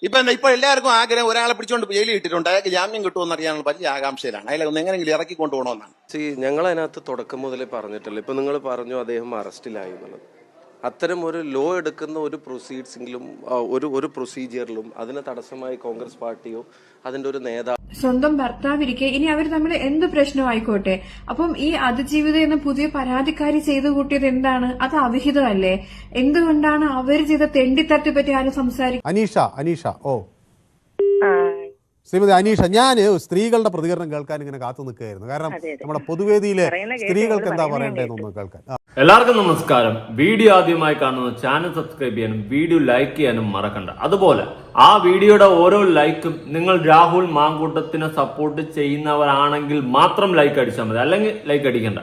ഇപ്പൊ എല്ലാവർക്കും ആഗ്രഹം ഒരാളെ പിടിച്ചോണ്ട് ജയിലിൽ ഇട്ടിട്ടുണ്ട്, അയാൾക്ക് ജാമ്യം കിട്ടുമെന്ന് അറിയാനുള്ള വലിയ ആകാംക്ഷയിലാണ്. അയാളെ ഒന്ന് എങ്ങനെയെങ്കിലും ഇറക്കി കൊണ്ടുപോകണമെന്നാണ്. ഞങ്ങൾ അതിനകത്ത് തുടക്കം മുതലേ പറഞ്ഞിട്ടില്ല. ഇപ്പൊ നിങ്ങൾ പറഞ്ഞു അദ്ദേഹം അറസ്റ്റിലായി എന്നുള്ളത്. അത്തരം ഒരു ലോ എടുക്കുന്ന ഒരു പ്രൊസീഡ്സിംഗിലും ഒരു പ്രൊസീജിയറിലും അതിന് തടസ്സമായി കോൺഗ്രസ് പാർട്ടിയോ അതിന്റെ ഒരു നേതാവ് സ്വന്തം ഭർത്താവിരിക്കെ ഇനി അവർ തമ്മിൽ എന്ത് പ്രശ്നമായിക്കോട്ടെ, അപ്പം ഈ അതിജീവിത എന്ന പുതിയ പരാതിക്കാരി ചെയ്തു കൂട്ടിയത് എന്താണ്? അത് അവിഹിതമല്ലേ? എന്തുകൊണ്ടാണ് അവർ ചെയ്ത തെണ്ടിത്തട്ടി പറ്റി ആരും സംസാരിക്കും? അനീഷ ശ്രീമതി അനീഷ, ഞാൻ സ്ത്രീകളുടെ പ്രതികരണം കേൾക്കാൻ ഇങ്ങനെ കാത്തു നിൽക്കുകയായിരുന്നു. കാരണം നമ്മുടെ പൊതുവേദിയിലെ സ്ത്രീകൾക്ക് എന്താ പറയണ്ടേന്നൊന്ന് കേൾക്കാൻ. എല്ലാവർക്കും നമസ്കാരം. വീഡിയോ ആദ്യമായി കാണുന്ന ചാനൽ സബ്സ്ക്രൈബ് ചെയ്യാനും വീഡിയോ ലൈക്ക് ചെയ്യാനും മറക്കണ്ട. അതുപോലെ ആ വീഡിയോയുടെ ഓരോ ലൈക്കും നിങ്ങൾ രാഹുൽ മാങ്കൂട്ടത്തിനെ സപ്പോർട്ട് ചെയ്യുന്നവരാണെങ്കിൽ മാത്രം ലൈക്ക് അടിച്ചാൽ മതി, അല്ലെങ്കിൽ ലൈക്ക് അടിക്കണ്ട.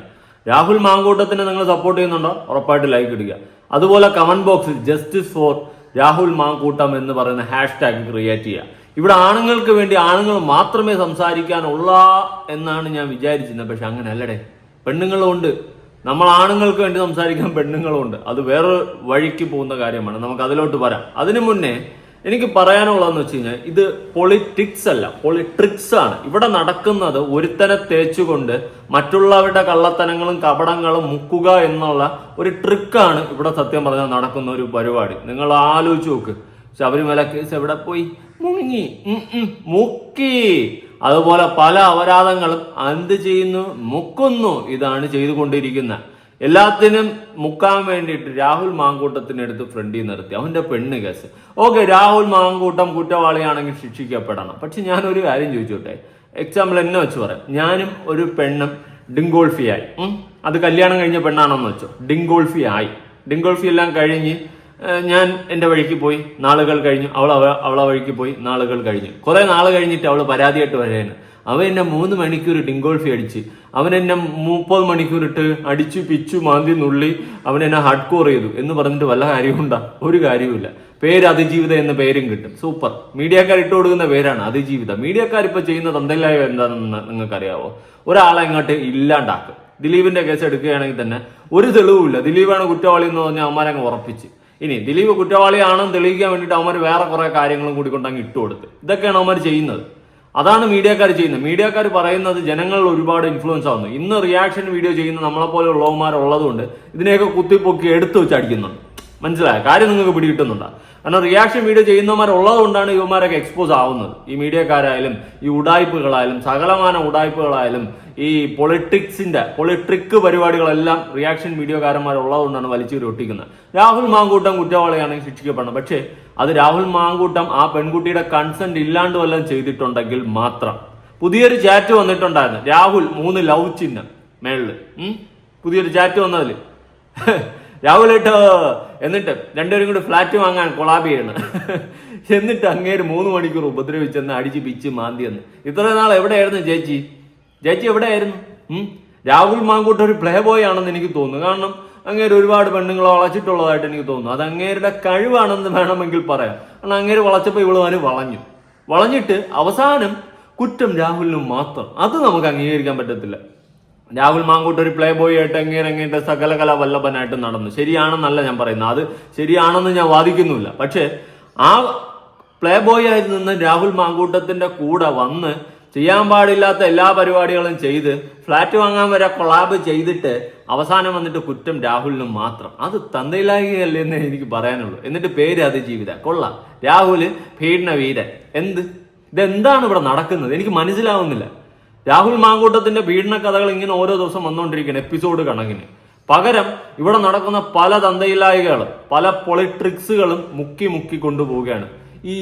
രാഹുൽ മാങ്കൂട്ടത്തിനെ നിങ്ങൾ സപ്പോർട്ട് ചെയ്യുന്നുണ്ടോ? ഉറപ്പായിട്ട് ലൈക്ക് അടിക്കുക. അതുപോലെ കമന്റ് ബോക്സിൽ ജസ്റ്റിസ് ഫോർ രാഹുൽ മാങ്കൂട്ടം എന്ന് പറയുന്ന ഹാഷ്ടാഗ് ക്രിയേറ്റ് ചെയ്യുക. ഇവിടെ ആണുങ്ങൾക്ക് വേണ്ടി ആണുങ്ങൾ മാത്രമേ സംസാരിക്കാനുള്ള എന്നാണ് ഞാൻ വിചാരിച്ചിരുന്നത്. പക്ഷെ അങ്ങനെ അല്ലടേ, പെണ്ണുങ്ങളുണ്ട്. നമ്മൾ ആണുങ്ങൾക്ക് വേണ്ടി സംസാരിക്കാൻ പെണ്ണുങ്ങളുണ്ട്. അത് വേറൊരു വഴിക്ക് പോകുന്ന കാര്യമാണ്. നമുക്ക് അതിലോട്ട് വരാം. അതിനു മുന്നേ എനിക്ക് പറയാനുള്ളതെന്ന് വെച്ച് കഴിഞ്ഞാൽ, ഇത് പൊളിറ്റിക്സ് അല്ല, പൊളിട്രിക്സ് ആണ്. ഇവിടെ നടക്കുന്നത് ഒരുത്തനെ തേച്ചുകൊണ്ട് മറ്റുള്ളവരുടെ കള്ളത്തനങ്ങളും കപടങ്ങളും മുക്കുക എന്നുള്ള ഒരു ട്രിക്കാണ് ഇവിടെ സത്യം പറഞ്ഞാൽ നടക്കുന്ന ഒരു പരിപാടി. നിങ്ങൾ ആലോചിച്ച് നോക്ക്. ശബരിമല കേസ് എവിടെ പോയി? മുങ്ങി, മുക്കി. അതുപോലെ പല അപരാധങ്ങളും എന്ത് ചെയ്യുന്നു? മുക്കുന്നു. ഇതാണ് ചെയ്തുകൊണ്ടിരിക്കുന്നത്. എല്ലാത്തിനും മുക്കാൻ വേണ്ടിയിട്ട് രാഹുൽ മാങ്കൂട്ടത്തിനെടുത്ത് ഫ്രണ്ടിൽ നിർത്തി അവന്റെ പെണ്ണ് കേസ്. ഓക്കെ, രാഹുൽ മാങ്കൂട്ടം കുറ്റവാളിയാണെങ്കിൽ ശിക്ഷിക്കപ്പെടണം. പക്ഷെ ഞാനൊരു കാര്യം ചോദിച്ചോട്ടെ, എക്സാമ്പിൾ എന്നെ വെച്ച് പറയാം. ഞാനും ഒരു പെണ്ണും ഡിങ്കോൾഫി ആയി. അത് കല്യാണം കഴിഞ്ഞ പെണ്ണാണെന്ന് വെച്ചോ. ഡിങ്കോൾഫി ആയി. ഡിങ്കോൾഫി എല്ലാം കഴിഞ്ഞ് ഞാൻ എൻ്റെ വഴിക്ക് പോയി. നാളുകൾ കഴിഞ്ഞു. അവളെ വഴിക്ക് പോയി. നാളുകൾ കഴിഞ്ഞു. കുറെ നാൾ കഴിഞ്ഞിട്ട് അവള് പരാതിയായിട്ട് വരേന്. അവൻ എന്നെ 3 മണിക്കൂർ ഡിങ്കോൾഫി അടിച്ച്, അവൻ എന്നെ 30 മണിക്കൂർ ഇട്ട് അടിച്ചു പിച്ചു മാന്തി നുള്ളി അവൻ എന്നെ ഹാർഡ് കോർ ചെയ്തു എന്ന് പറഞ്ഞിട്ട് വല്ല കാര്യമുണ്ടാ? ഒരു കാര്യവുമില്ല. പേര് അതിജീവിത എന്ന പേരും കിട്ടും. സൂപ്പർ. മീഡിയക്കാർ ഇട്ട് കൊടുക്കുന്ന പേരാണ് അതിജീവിത. മീഡിയക്കാർ ഇപ്പൊ ചെയ്യുന്ന തന്തലായോ എന്താണെന്ന് നിങ്ങൾക്കറിയാവോ? ഒരാളെ ഇങ്ങോട്ട് ഇല്ലാണ്ടാക്കും. ദിലീപിന്റെ കേസ് എടുക്കുകയാണെങ്കിൽ തന്നെ ഒരു തെളിവുമില്ല. ദിലീപാണ് കുറ്റവാളി എന്ന് പറഞ്ഞാൽ അവന്മാരങ്ങ് ഉറപ്പിച്ച്. ഇനി ദിലീപ് കുറ്റവാളിയാണെന്ന് തെളിയിക്കാൻ വേണ്ടിയിട്ട് അവന്മാർ വേറെ കുറെ കാര്യങ്ങളും കൂടി കൊണ്ടങ്ങ് ഇട്ടുകൊടുത്ത്. ഇതൊക്കെയാണ് അവന്മാർ ചെയ്യുന്നത്. അതാണ് മീഡിയക്കാർ ചെയ്യുന്നത്. മീഡിയക്കാർ പറയുന്നത് ജനങ്ങളിൽ ഒരുപാട് ഇൻഫ്ലുവൻസ് ആവുന്നു. ഇന്ന് റിയാക്ഷൻ വീഡിയോ ചെയ്യുന്ന നമ്മളെപ്പോലെ ഉള്ളവന്മാരുള്ളതുകൊണ്ട് ഇതിനെയൊക്കെ കുത്തിപ്പൊക്കി എടുത്തു വെച്ച് അടിക്കുന്നുണ്ട്. മനസ്സിലായ കാര്യം നിങ്ങൾക്ക് പിടികിട്ടുന്നുണ്ടോ? കാരണം റിയാക്ഷൻ വീഡിയോ ചെയ്യുന്നവരുള്ളത് കൊണ്ടാണ് ഇവന്മാരൊക്കെ എക്സ്പോസ് ആവുന്നത്. ഈ മീഡിയക്കാരായാലും ഈ ഉടായ്പകളായാലും സകലമാന ഉടായ്പകളായാലും ഈ പൊളിട്രിക് പരിപാടികളെല്ലാം റിയാക്ഷൻ വീഡിയോക്കാരന്മാരുള്ളത് കൊണ്ടാണ് വലിച്ചൂരി ഒട്ടിക്കുന്നത്. രാഹുൽ മാങ്കൂട്ടം കുറ്റവാളിയാണെങ്കിൽ ശിക്ഷിക്കപ്പെടണം. പക്ഷേ അത് രാഹുൽ മാങ്കൂട്ടം ആ പെൺകുട്ടിയുടെ കൺസെന്റ് ഇല്ലാണ്ട് വല്ലതും ചെയ്തിട്ടുണ്ടെങ്കിൽ മാത്രം. പുതിയൊരു ചാറ്റ് വന്നിട്ടുണ്ടായിരുന്നു. രാഹുൽ 3 ലവ് ചിഹ്നം മേളില്. പുതിയൊരു ചാറ്റ് വന്നതില് രാഹുലേട്ടോ എന്നിട്ട് രണ്ടുപേരും കൂടി ഫ്ലാറ്റ് വാങ്ങാൻ കൊളാബ് ചെയ്യണം. എന്നിട്ട് അങ്ങേര് 3 മണിക്കൂർ ഉപദ്രവിച്ചെന്ന് അടിച്ച് പിച്ച് മാന്തിയെന്ന്. ഇത്ര നാൾ എവിടെയായിരുന്നു ചേച്ചി എവിടെയായിരുന്നു? രാഹുൽ മാങ്കൂട്ട് ഒരു പ്ലേ ബോയ് ആണെന്ന് എനിക്ക് തോന്നുന്നു. കാരണം അങ്ങേര് ഒരുപാട് പെണ്ണുങ്ങളെ വളച്ചിട്ടുള്ളതായിട്ട് എനിക്ക് തോന്നുന്നു. അത് അങ്ങേരുടെ കഴിവാണെന്ന് വേണമെങ്കിൽ പറയാം. കാരണം അങ്ങേര് വളച്ചപ്പോൾ ഇവളുമാര് വളഞ്ഞിട്ട് അവസാനം കുറ്റം രാഹുലിനും മാത്രം. അത് നമുക്ക് അംഗീകരിക്കാൻ പറ്റത്തില്ല. രാഹുൽ മാങ്കൂട്ട് ഒരു പ്ലേ ബോയ് ആയിട്ട് അങ്ങേരങ്ങേന്റെ സകലകല വല്ലഭനായിട്ട് നടന്നു. ശരിയാണെന്നല്ല ഞാൻ പറയുന്നത്, അത് ശരിയാണെന്ന് ഞാൻ വാദിക്കുന്നില്ല. പക്ഷെ ആ പ്ലേ ബോയ് ആയി നിന്ന് രാഹുൽ മാങ്കൂട്ടത്തിന്റെ കൂടെ വന്ന് ചെയ്യാൻ പാടില്ലാത്ത എല്ലാ പരിപാടികളും ചെയ്ത് ഫ്ലാറ്റ് വാങ്ങാൻ വരെ കൊളാബ് ചെയ്തിട്ട് അവസാനം വന്നിട്ട് കുറ്റം രാഹുലിനും മാത്രം. അത് തന്തയിലാകിയല്ലേ എന്ന് എനിക്ക് പറയാനുള്ളൂ. എന്നിട്ട് പേര് അതിജീവിത. കൊള്ളാം. രാഹുല് പീഡന വീരൻ. ഇതെന്താണ് ഇവിടെ നടക്കുന്നത്? എനിക്ക് മനസ്സിലാവുന്നില്ല. രാഹുൽ മാങ്കൂട്ടത്തിന്റെ പീഡന കഥകൾ ഇങ്ങനെ ഓരോ ദിവസം വന്നുകൊണ്ടിരിക്കുകയാണ്, എപ്പിസോഡ് കണക്കിന്. പകരം ഇവിടെ നടക്കുന്ന പല തന്തയില്ലായികളും പല പൊളിട്രിക്സുകളും മുക്കി കൊണ്ടുപോവുകയാണ്. ഈ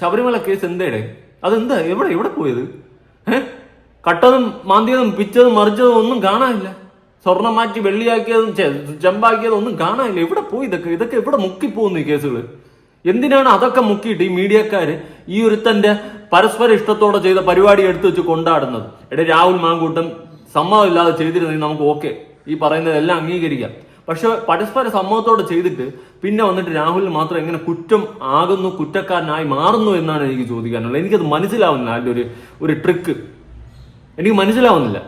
ശബരിമല കേസ് എന്തേടെ? അതെന്താ? എവിടെ പോയത്? കട്ടതും മാന്തിയതും പിച്ചതും മറിച്ചതും ഒന്നും കാണാനില്ല. സ്വർണം മാറ്റി വെള്ളിയാക്കിയതും ചെമ്പാക്കിയതും ഒന്നും കാണാനില്ല. എവിടെ പോയി ഇതൊക്കെ എവിടെ മുക്കിപ്പോകുന്നു ഈ കേസുകൾ? എന്തിനാണ് അതൊക്കെ മുക്കിയിട്ട് ഈ മീഡിയക്കാര് ഈ ഒരുത്തന്റെ പരസ്പര ഇഷ്ടത്തോടെ ചെയ്ത പരിപാടി എടുത്തു വെച്ച് കൊണ്ടാടുന്നത്? രാഹുൽ മാങ്കൂട്ടം സമ്മതമില്ലാതെ ചെയ്തിരുന്നെങ്കിൽ നമുക്ക് ഓക്കെ, ഈ പറയുന്നതെല്ലാം അംഗീകരിക്കാം. പക്ഷെ പരസ്പര സമ്മതത്തോടെ ചെയ്തിട്ട് പിന്നെ വന്നിട്ട് രാഹുലിന് മാത്രം എങ്ങനെ കുറ്റം ആകുന്നു, കുറ്റക്കാരനായി മാറുന്നു എന്നാണ് എനിക്ക് ചോദിക്കാനുള്ളത്. എനിക്കത് മനസ്സിലാവുന്നില്ല. അതിൻ്റെ ഒരു ട്രിക്ക് എനിക്ക് മനസ്സിലാവുന്നില്ല.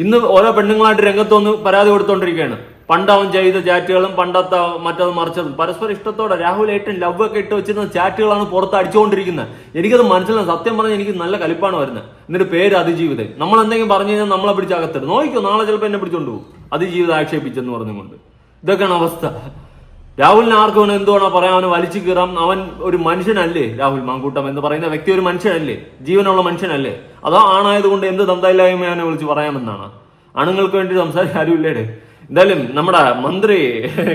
ഇന്ന് ഓരോ പെണ്ണുങ്ങളായിട്ട് രംഗത്ത് വന്ന് പരാതി കൊടുത്തോണ്ടിരിക്കുകയാണ്. പണ്ട് അവൻ ചെയ്ത ചാറ്റുകളും പണ്ടത്തെ മറ്റത് മറിച്ചതും പരസ്പരം ഇഷ്ടത്തോടെ രാഹുൽ ഏറ്റവും ലവ് ഒക്കെ ഇട്ട് വെച്ചിരുന്ന ചാറ്റുകളാണ് പുറത്ത് അടിച്ചുകൊണ്ടിരിക്കുന്നത്. എനിക്കത് മനസ്സിലാവും. സത്യം പറഞ്ഞാൽ എനിക്ക് നല്ല കലിപ്പാണ് വരുന്നത്. എന്നിട്ട് പേര് അതിജീവിതം. നമ്മൾ എന്തെങ്കിലും പറഞ്ഞു കഴിഞ്ഞാൽ നമ്മളെ പിടിച്ചകത്തിടും. നോക്കിക്കോ, നാളെ ചിലപ്പോൾ എന്നെ പിടിച്ചോണ്ട് പോകും അതിജീവിതം ആക്ഷേപിച്ചെന്ന് പറഞ്ഞുകൊണ്ട്. ഇതൊക്കെയാണ് അവസ്ഥ. രാഹുലിന് ആർക്കും അവൻ എന്തുവാണോ പറയാൻ, അവന് വലിച്ചു കീറാം. അവൻ ഒരു മനുഷ്യനല്ലേ? രാഹുൽ മാങ്കൂട്ടം എന്ന് പറയുന്ന വ്യക്തി ഒരു മനുഷ്യനല്ലേ? ജീവനുള്ള മനുഷ്യനല്ലേ? അതോ ആണായതുകൊണ്ട് എന്ത് തന്തയില്ലായ്മ അവനെ വിളിച്ച് പറയാമെന്നാണ്? ആണുങ്ങൾക്ക് വേണ്ടി സംസാരിക്കാൻ ആരുമില്ലേടെ? എന്തായാലും നമ്മുടെ മന്ത്രി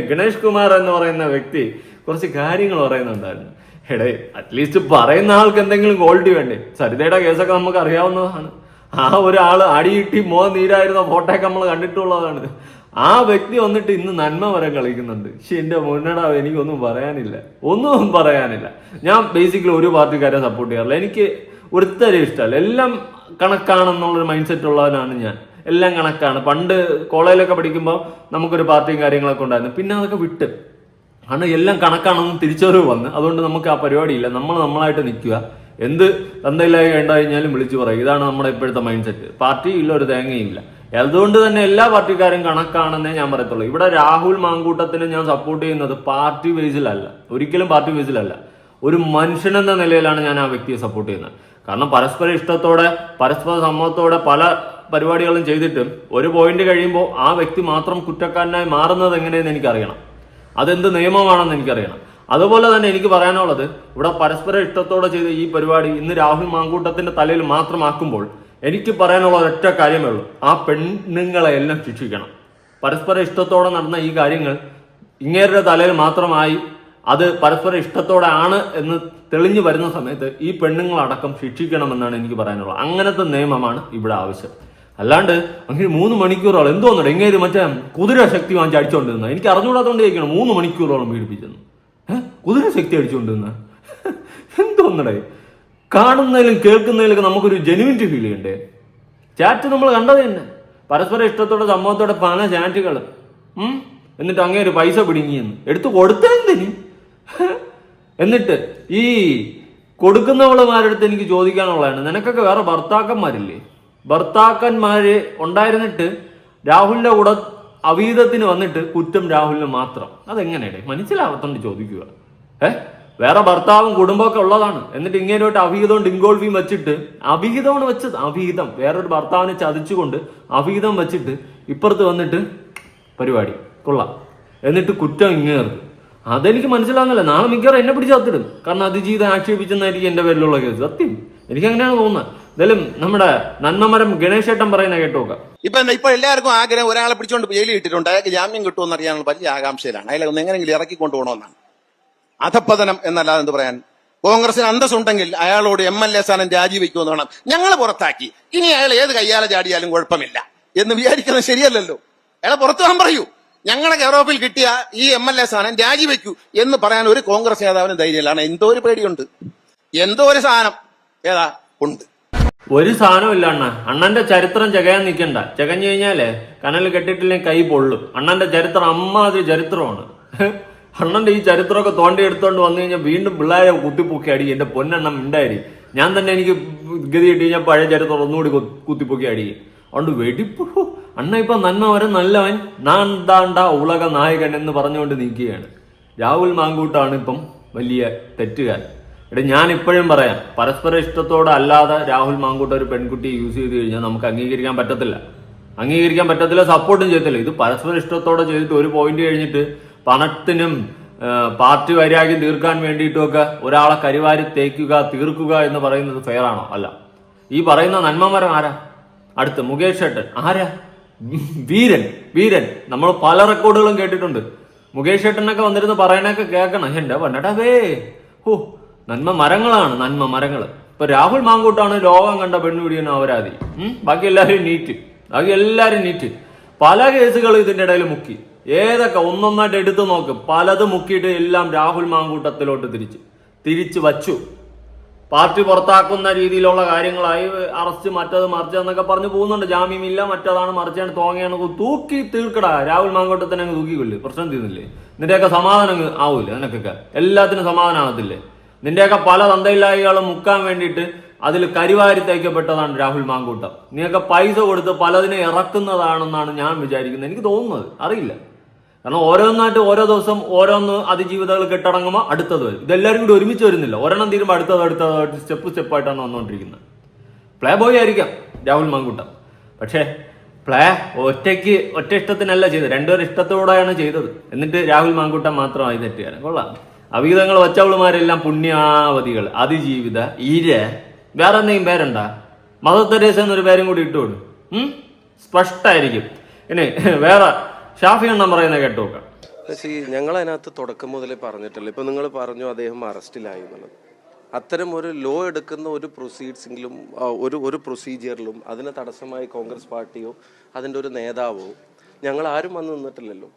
ഗണേഷ് കുമാർ എന്ന് പറയുന്ന വ്യക്തി കുറച്ച് കാര്യങ്ങൾ പറയുന്നുണ്ടായിരുന്നു. എടേ, അറ്റ്ലീസ്റ്റ് പറയുന്ന ആൾക്ക് എന്തെങ്കിലും ക്വാളിറ്റി വേണ്ടേ? സരിതയുടെ കേസൊക്കെ നമുക്ക് അറിയാവുന്നതാണ്. ആ ഒരാള് അടിയിട്ടി നീരായിരുന്ന ഫോട്ടോയൊക്കെ നമ്മൾ കണ്ടിട്ടുള്ളതാണ്. ആ വ്യക്തി വന്നിട്ട് ഇന്ന് നന്മ വരം കളിക്കുന്നുണ്ട്. പക്ഷെ എന്റെ മുന്നടാവ് എനിക്കൊന്നും പറയാനില്ല. ഞാൻ ബേസിക്കലി ഒരു പാർട്ടിക്കാരെ സപ്പോർട്ട് ചെയ്യാറില്ല. എനിക്ക് ഒരുത്തരും ഇഷ്ടമല്ല. എല്ലാം കണക്കാണെന്നുള്ളൊരു മൈൻഡ് സെറ്റ് ഉള്ളവനാണ് ഞാൻ. എല്ലാം കണക്കാണ്. പണ്ട് കോളേജിലൊക്കെ പഠിക്കുമ്പോൾ നമുക്കൊരു പാർട്ടിയും കാര്യങ്ങളൊക്കെ ഉണ്ടായിരുന്നു. പിന്നെ അതൊക്കെ വിട്ട് കാരണം എല്ലാം കണക്കാണെന്ന് തിരിച്ചറിവ് വന്ന് അതുകൊണ്ട് നമുക്ക് ആ പരിപാടിയില്ല. നമ്മൾ നമ്മളായിട്ട് നിൽക്കുക. എന്ത് തന്തയില്ലായി വേണ്ട കഴിഞ്ഞാലും വിളിച്ചു പറയും. ഇതാണ് നമ്മുടെ ഇപ്പോഴത്തെ മൈൻഡ് സെറ്റ്. പാർട്ടി ഇല്ല, ഒരു തേങ്ങയില്ല. അതുകൊണ്ട് തന്നെ എല്ലാ പാർട്ടിക്കാരും കണക്കാണെന്നേ ഞാൻ പറയത്തുള്ളൂ. ഇവിടെ രാഹുൽ മാങ്കൂട്ടത്തിനെ ഞാൻ സപ്പോർട്ട് ചെയ്യുന്നത് പാർട്ടി ബേസിലല്ല, ഒരിക്കലും പാർട്ടി ബേസിലല്ല. ഒരു മനുഷ്യനെന്ന നിലയിലാണ് ഞാൻ ആ വ്യക്തിയെ സപ്പോർട്ട് ചെയ്യുന്നത്. കാരണം പരസ്പര ഇഷ്ടത്തോടെ പരസ്പര സമ്മതത്തോടെ പല പരിപാടികളും ചെയ്തിട്ടും ഒരു പോയിന്റ് കഴിയുമ്പോൾ ആ വ്യക്തി മാത്രം കുറ്റക്കാരനായി മാറുന്നത് എങ്ങനെയെന്ന് എനിക്കറിയണം. അതെന്ത് നിയമമാണെന്ന് എനിക്കറിയണം. അതുപോലെ തന്നെ എനിക്ക് പറയാനുള്ളത്, ഇവിടെ പരസ്പര ഇഷ്ടത്തോടെ ചെയ്ത ഈ പരിപാടി ഇന്ന് രാഹുൽ മാങ്കൂട്ടത്തിന്റെ തലയിൽ മാത്രമാക്കുമ്പോൾ എനിക്ക് പറയാനുള്ള ഒരൊറ്റ കാര്യമേ ഉള്ളൂ. ആ പെണ്ണുങ്ങളെ എല്ലാം ശിക്ഷിക്കണം. പരസ്പര ഇഷ്ടത്തോടെ നടന്ന ഈ കാര്യങ്ങൾ ഇങ്ങേരുടെ തലയിൽ മാത്രമായി അത് പരസ്പര ഇഷ്ടത്തോടെ ആണ് എന്ന് തെളിഞ്ഞു വരുന്ന സമയത്ത് ഈ പെണ്ണുങ്ങളടക്കം ശിക്ഷിക്കണമെന്നാണ് എനിക്ക് പറയാനുള്ളത്. അങ്ങനത്തെ നിയമമാണ് ഇവിടെ ആവശ്യം. അല്ലാണ്ട് അങ്ങനെ 3 മണിക്കൂറോളം എന്തോന്നട ഇങ്ങനെ മറ്റേ കുതിര ശക്തി വാങ്ങിച്ച് അടിച്ചോണ്ടിരുന്ന എനിക്ക് അറിഞ്ഞുകൂടാത്തോണ്ട് ചോദിക്കണം. 3 മണിക്കൂറോളം പീഡിപ്പിച്ചെന്ന്. കുതിര ശക്തി അടിച്ചുകൊണ്ടിരുന്ന എന്തോന്നടേ? കാണുന്നതിലും കേൾക്കുന്നതിലൊക്കെ നമുക്കൊരു ജെനുവിനിറ്റി ഫീൽ ചെയ്യണ്ടേ? ചാറ്റ് നമ്മൾ കണ്ടത് തന്നെ പരസ്പര ഇഷ്ടത്തോടെ സമ്മതത്തോടെ പല ചാറ്റുകൾ. എന്നിട്ട് അങ്ങേ ഒരു പൈസ പിടുങ്ങിയെന്ന് എടുത്ത് കൊടുത്തതിന്. എന്നിട്ട് ഈ കൊടുക്കുന്നവളുമാരടുത്ത് എനിക്ക് ചോദിക്കാനുള്ളതാണ്, നിനക്കൊക്കെ വേറെ ഭർത്താക്കന്മാരില്ലേ? ഭർത്താക്കന്മാര് ഉണ്ടായിരുന്നിട്ട് രാഹുലിന്റെ കൂടെ അവീതത്തിന് വന്നിട്ട് കുറ്റം രാഹുലിന് മാത്രം. അതെങ്ങനെയാണ് മനസ്സിലാവത്തോണ്ട് ചോദിക്കുക. വേറെ ഭർത്താവും കുടുംബമൊക്കെ ഉള്ളതാണ്. എന്നിട്ട് ഇങ്ങനെയോട്ട് അവിഹിതവും ഡിങ്കോൾഫിയും വെച്ചിട്ട് അവിഹിതമാണ് വെച്ചത്. അവിഹിതം വേറൊരു ഭർത്താവിനെ ചതിച്ചുകൊണ്ട് അവിഹിതം വെച്ചിട്ട് ഇപ്പുറത്ത് വന്നിട്ട് പരിപാടി കൊള്ളാം. എന്നിട്ട് കുറ്റം ഇങ്ങേറും. അതെനിക്ക് മനസ്സിലാകുന്നില്ല. നാളെ മിക്കവാറും എന്നെ പിടിച്ച് കത്തിടും. കാരണം അതിജീവിതം ആക്ഷേപിച്ചെന്നായിരിക്കും എന്റെ പേരിലുള്ള കേസ്. സത്യം എനിക്ക് അങ്ങനെയാണ് തോന്നുന്നത്. എന്തായാലും നമ്മുടെ നന്മമരം ഗണേശേട്ടൻ പറയുന്ന കേട്ടോക്കാം. ഇപ്പൊ എല്ലാവർക്കും ആഗ്രഹം ഒരാളെ പിടിച്ചോണ്ട് ജയിലിൽ ഇട്ടിട്ടുണ്ട്, അയാൾക്ക് ജാമ്യം കിട്ടുമെന്ന് അറിയാനുള്ള വലിയ ആകാംക്ഷയിലാണ്. അയാളെ ഒന്ന് എങ്ങനെയെങ്കിലും ഇറക്കി കൊണ്ടുപോകണമെന്നാണ്. അധപ്പതനം എന്നല്ലാതെ എന്ത് പറയാൻ? കോൺഗ്രസിന് അന്തസ്സുണ്ടെങ്കിൽ അയാളോട് MLA സ്ഥാനം രാജിവെക്കുമെന്ന് വേണം. ഞങ്ങൾ പുറത്താക്കി, ഇനി അയാൾ ഏത് കയ്യാലെ ചാടിയാലും കുഴപ്പമില്ല എന്ന് വിചാരിക്കുന്നത് ശരിയല്ലല്ലോ. അയാളെ പുറത്തു പോകാൻ പറയൂ. ഞങ്ങളുടെ യൂറോപ്പിൽ കിട്ടിയ ഈ MLA സ്ഥാനം രാജിവെക്കൂ എന്ന് പറയാൻ ഒരു കോൺഗ്രസ് നേതാവിന് ധൈര്യമില്ലാണ്. എന്തോ ഒരു പേടിയുണ്ട്, എന്തോ ഒരു സാധനം ഏതാ ഉണ്ട്. ഒരു സാധനമില്ല അണ്ണന്റെ ചരിത്രം ചകയാൻ നിൽക്കണ്ട. ചകഞ്ഞു കഴിഞ്ഞാലേ കനൽ കെട്ടിട്ടില്ലെങ്കിൽ കൈ പൊള്ളും. അണ്ണന്റെ ചരിത്രം അമ്മാതിരി ചരിത്രമാണ്. അണ്ണന്റെ ഈ ചരിത്രമൊക്കെ തോണ്ടി എടുത്തോണ്ട് വന്നു കഴിഞ്ഞാൽ വീണ്ടും പിള്ളേരെ കുത്തിപ്പൊക്കി അടിക്കും. എന്റെ പൊന്നെണ്ണം ഉണ്ടായി. ഞാൻ തന്നെ എനിക്ക് ഗതി കിട്ടി കഴിഞ്ഞാൽ പഴയ ചരിത്രം ഒന്നുകൂടി കുത്തിപ്പൊക്കി അടിക്കും. അതുകൊണ്ട് വെടിപ്പോ അണ്ണ ഇപ്പൊ നന്മ വരെ നല്ലവൻ നാണ്ടാണ്ട ഉലക നായകൻ എന്ന് പറഞ്ഞുകൊണ്ട് നിൽക്കുകയാണ്. രാഹുൽ മാങ്കൂട്ടാണ് ഇപ്പം വലിയ തെറ്റുകാരൻ. ഞാൻ ഇപ്പോഴും പറയാം, പരസ്പര ഇഷ്ടത്തോടെ അല്ലാതെ രാഹുൽ മാങ്കൂട്ട ഒരു പെൺകുട്ടിയെ യൂസ് ചെയ്ത് കഴിഞ്ഞാൽ നമുക്ക് അംഗീകരിക്കാൻ പറ്റത്തില്ല, സപ്പോർട്ടും ചെയ്യത്തില്ല. ഇത് പരസ്പര ഇഷ്ടത്തോടെ ചെയ്തിട്ട് ഒരു പോയിന്റ് കഴിഞ്ഞിട്ട് പണത്തിനും പാർട്ടി വൈരാഗ്യം തീർക്കാൻ വേണ്ടിയിട്ടുമൊക്കെ ഒരാളെ കരിവാരി തീർക്കുക എന്ന് പറയുന്നത് ഫെയർ ആണോ? അല്ല. ഈ പറയുന്ന നന്മമരം ആരാ? അടുത്ത് മുകേഷ് ഏട്ടൻ ആരാ? വീരൻ. നമ്മൾ പല റെക്കോർഡുകളും കേട്ടിട്ടുണ്ട്. മുകേഷ് ഏട്ടനൊക്കെ വന്നിരുന്ന് പറയണൊക്കെ കേൾക്കണം. എന്റെ പണ്ടടവേ നന്മ മരങ്ങൾ. ഇപ്പൊ രാഹുൽ മാങ്കൂട്ടാണ് ലോകം കണ്ട പെണ്ണുപിടിയെന്ന് അവരാതി. ബാക്കി എല്ലാവരും നീറ്റ്. പല കേസുകൾ ഇതിന്റെ ഇടയിൽ മുക്കി. ഏതൊക്കെ ഒന്നൊന്നായിട്ട് എടുത്തു നോക്ക്. പലത് മുക്കിയിട്ട് എല്ലാം രാഹുൽ മാങ്കൂട്ടത്തിലോട്ട് തിരിച്ചു വച്ചു. പാർട്ടി പുറത്താക്കുന്ന രീതിയിലുള്ള കാര്യങ്ങളായി അറസ്റ്റ് മറ്റത് മറിച്ചെന്നൊക്കെ പറഞ്ഞു പോകുന്നുണ്ട്. ജാമ്യമില്ല, മറ്റതാണ് മറിച്ചാണ്, തോങ്ങയാണ്. തൂക്കി തീർക്കടാ. രാഹുൽ മാങ്കൂട്ടത്തിനെ അങ്ങ് തൂക്കിക്കൊല്ലേ, പ്രശ്നം തീർന്നില്ലേ? നിന്റെയൊക്കെ സമാധാനം ആവൂല. നിനക്കൊക്കെ എല്ലാത്തിനും സമാധാനം ആകത്തില്ലേ? നിന്റെയൊക്കെ പല തന്തയില്ലായികളും മുക്കാൻ വേണ്ടിയിട്ട് അതിൽ കരിവാരി തയ്ക്കപ്പെട്ടതാണ് രാഹുൽ മാങ്കൂട്ടം. നീയൊക്കെ പൈസ കൊടുത്ത് പലതിനെ ഇറക്കുന്നതാണെന്നാണ് ഞാൻ വിചാരിക്കുന്നത്. എനിക്ക് തോന്നുന്നത്, അറിയില്ല. കാരണം ഓരോന്നായിട്ട് ഓരോ ദിവസം ഓരോന്ന് അതിജീവിതകൾ കെട്ടടങ്ങുമ്പോൾ അടുത്തത് വരും. ഇതെല്ലാവരും കൂടി ഒരുമിച്ച് വരുന്നില്ല. ഒരെണ്ണം തീരുമ്പോൾ അടുത്തത് സ്റ്റെപ്പായിട്ടാണ് വന്നുകൊണ്ടിരിക്കുന്നത്. പ്ലേ ബോയ് ആയിരിക്കാം രാഹുൽ മാങ്കൂട്ടം, പക്ഷേ പ്ലേ ഒറ്റ ഇഷ്ടത്തിനല്ല ചെയ്തത്, രണ്ടുപേരും ഇഷ്ടത്തോടെയാണ് ചെയ്തത്. എന്നിട്ട് രാഹുൽ മാങ്കൂട്ടം മാത്രമായി തെറ്റുകാരൻ. കൊള്ളാം. അവിഹിതങ്ങൾ വച്ചവളുമാരെല്ലാം പുണ്യാവതികൾ, അതിജീവിത, ഈര, വേറെ എന്തെങ്കിലും പേരുണ്ടാ? മദർ തെരേസ എന്നൊരു പേരും കൂടി ഇട്ടുകൊടു. സ്പഷ്ടായിരിക്കും. ഇനി വേറെ ഷാഫി എണ്ണം പറയുന്ന കേട്ടു നോക്കാം. ഞങ്ങൾ അതിനകത്ത് തുടക്കം മുതലേ പറഞ്ഞിട്ടില്ല. ഇപ്പൊ നിങ്ങൾ പറഞ്ഞു അദ്ദേഹം അറസ്റ്റിലായി എന്നുള്ളത്. അത്തരം ഒരു ലോ എടുക്കുന്ന ഒരു പ്രൊസീഡ്സിലും ഒരു പ്രൊസീജിയറിലും അതിന് തടസ്സമായി കോൺഗ്രസ് പാർട്ടിയോ അതിൻ്റെ ഒരു നേതാവോ ഞങ്ങൾ ആരും വന്ന് നിന്നിട്ടില്ലല്ലോ.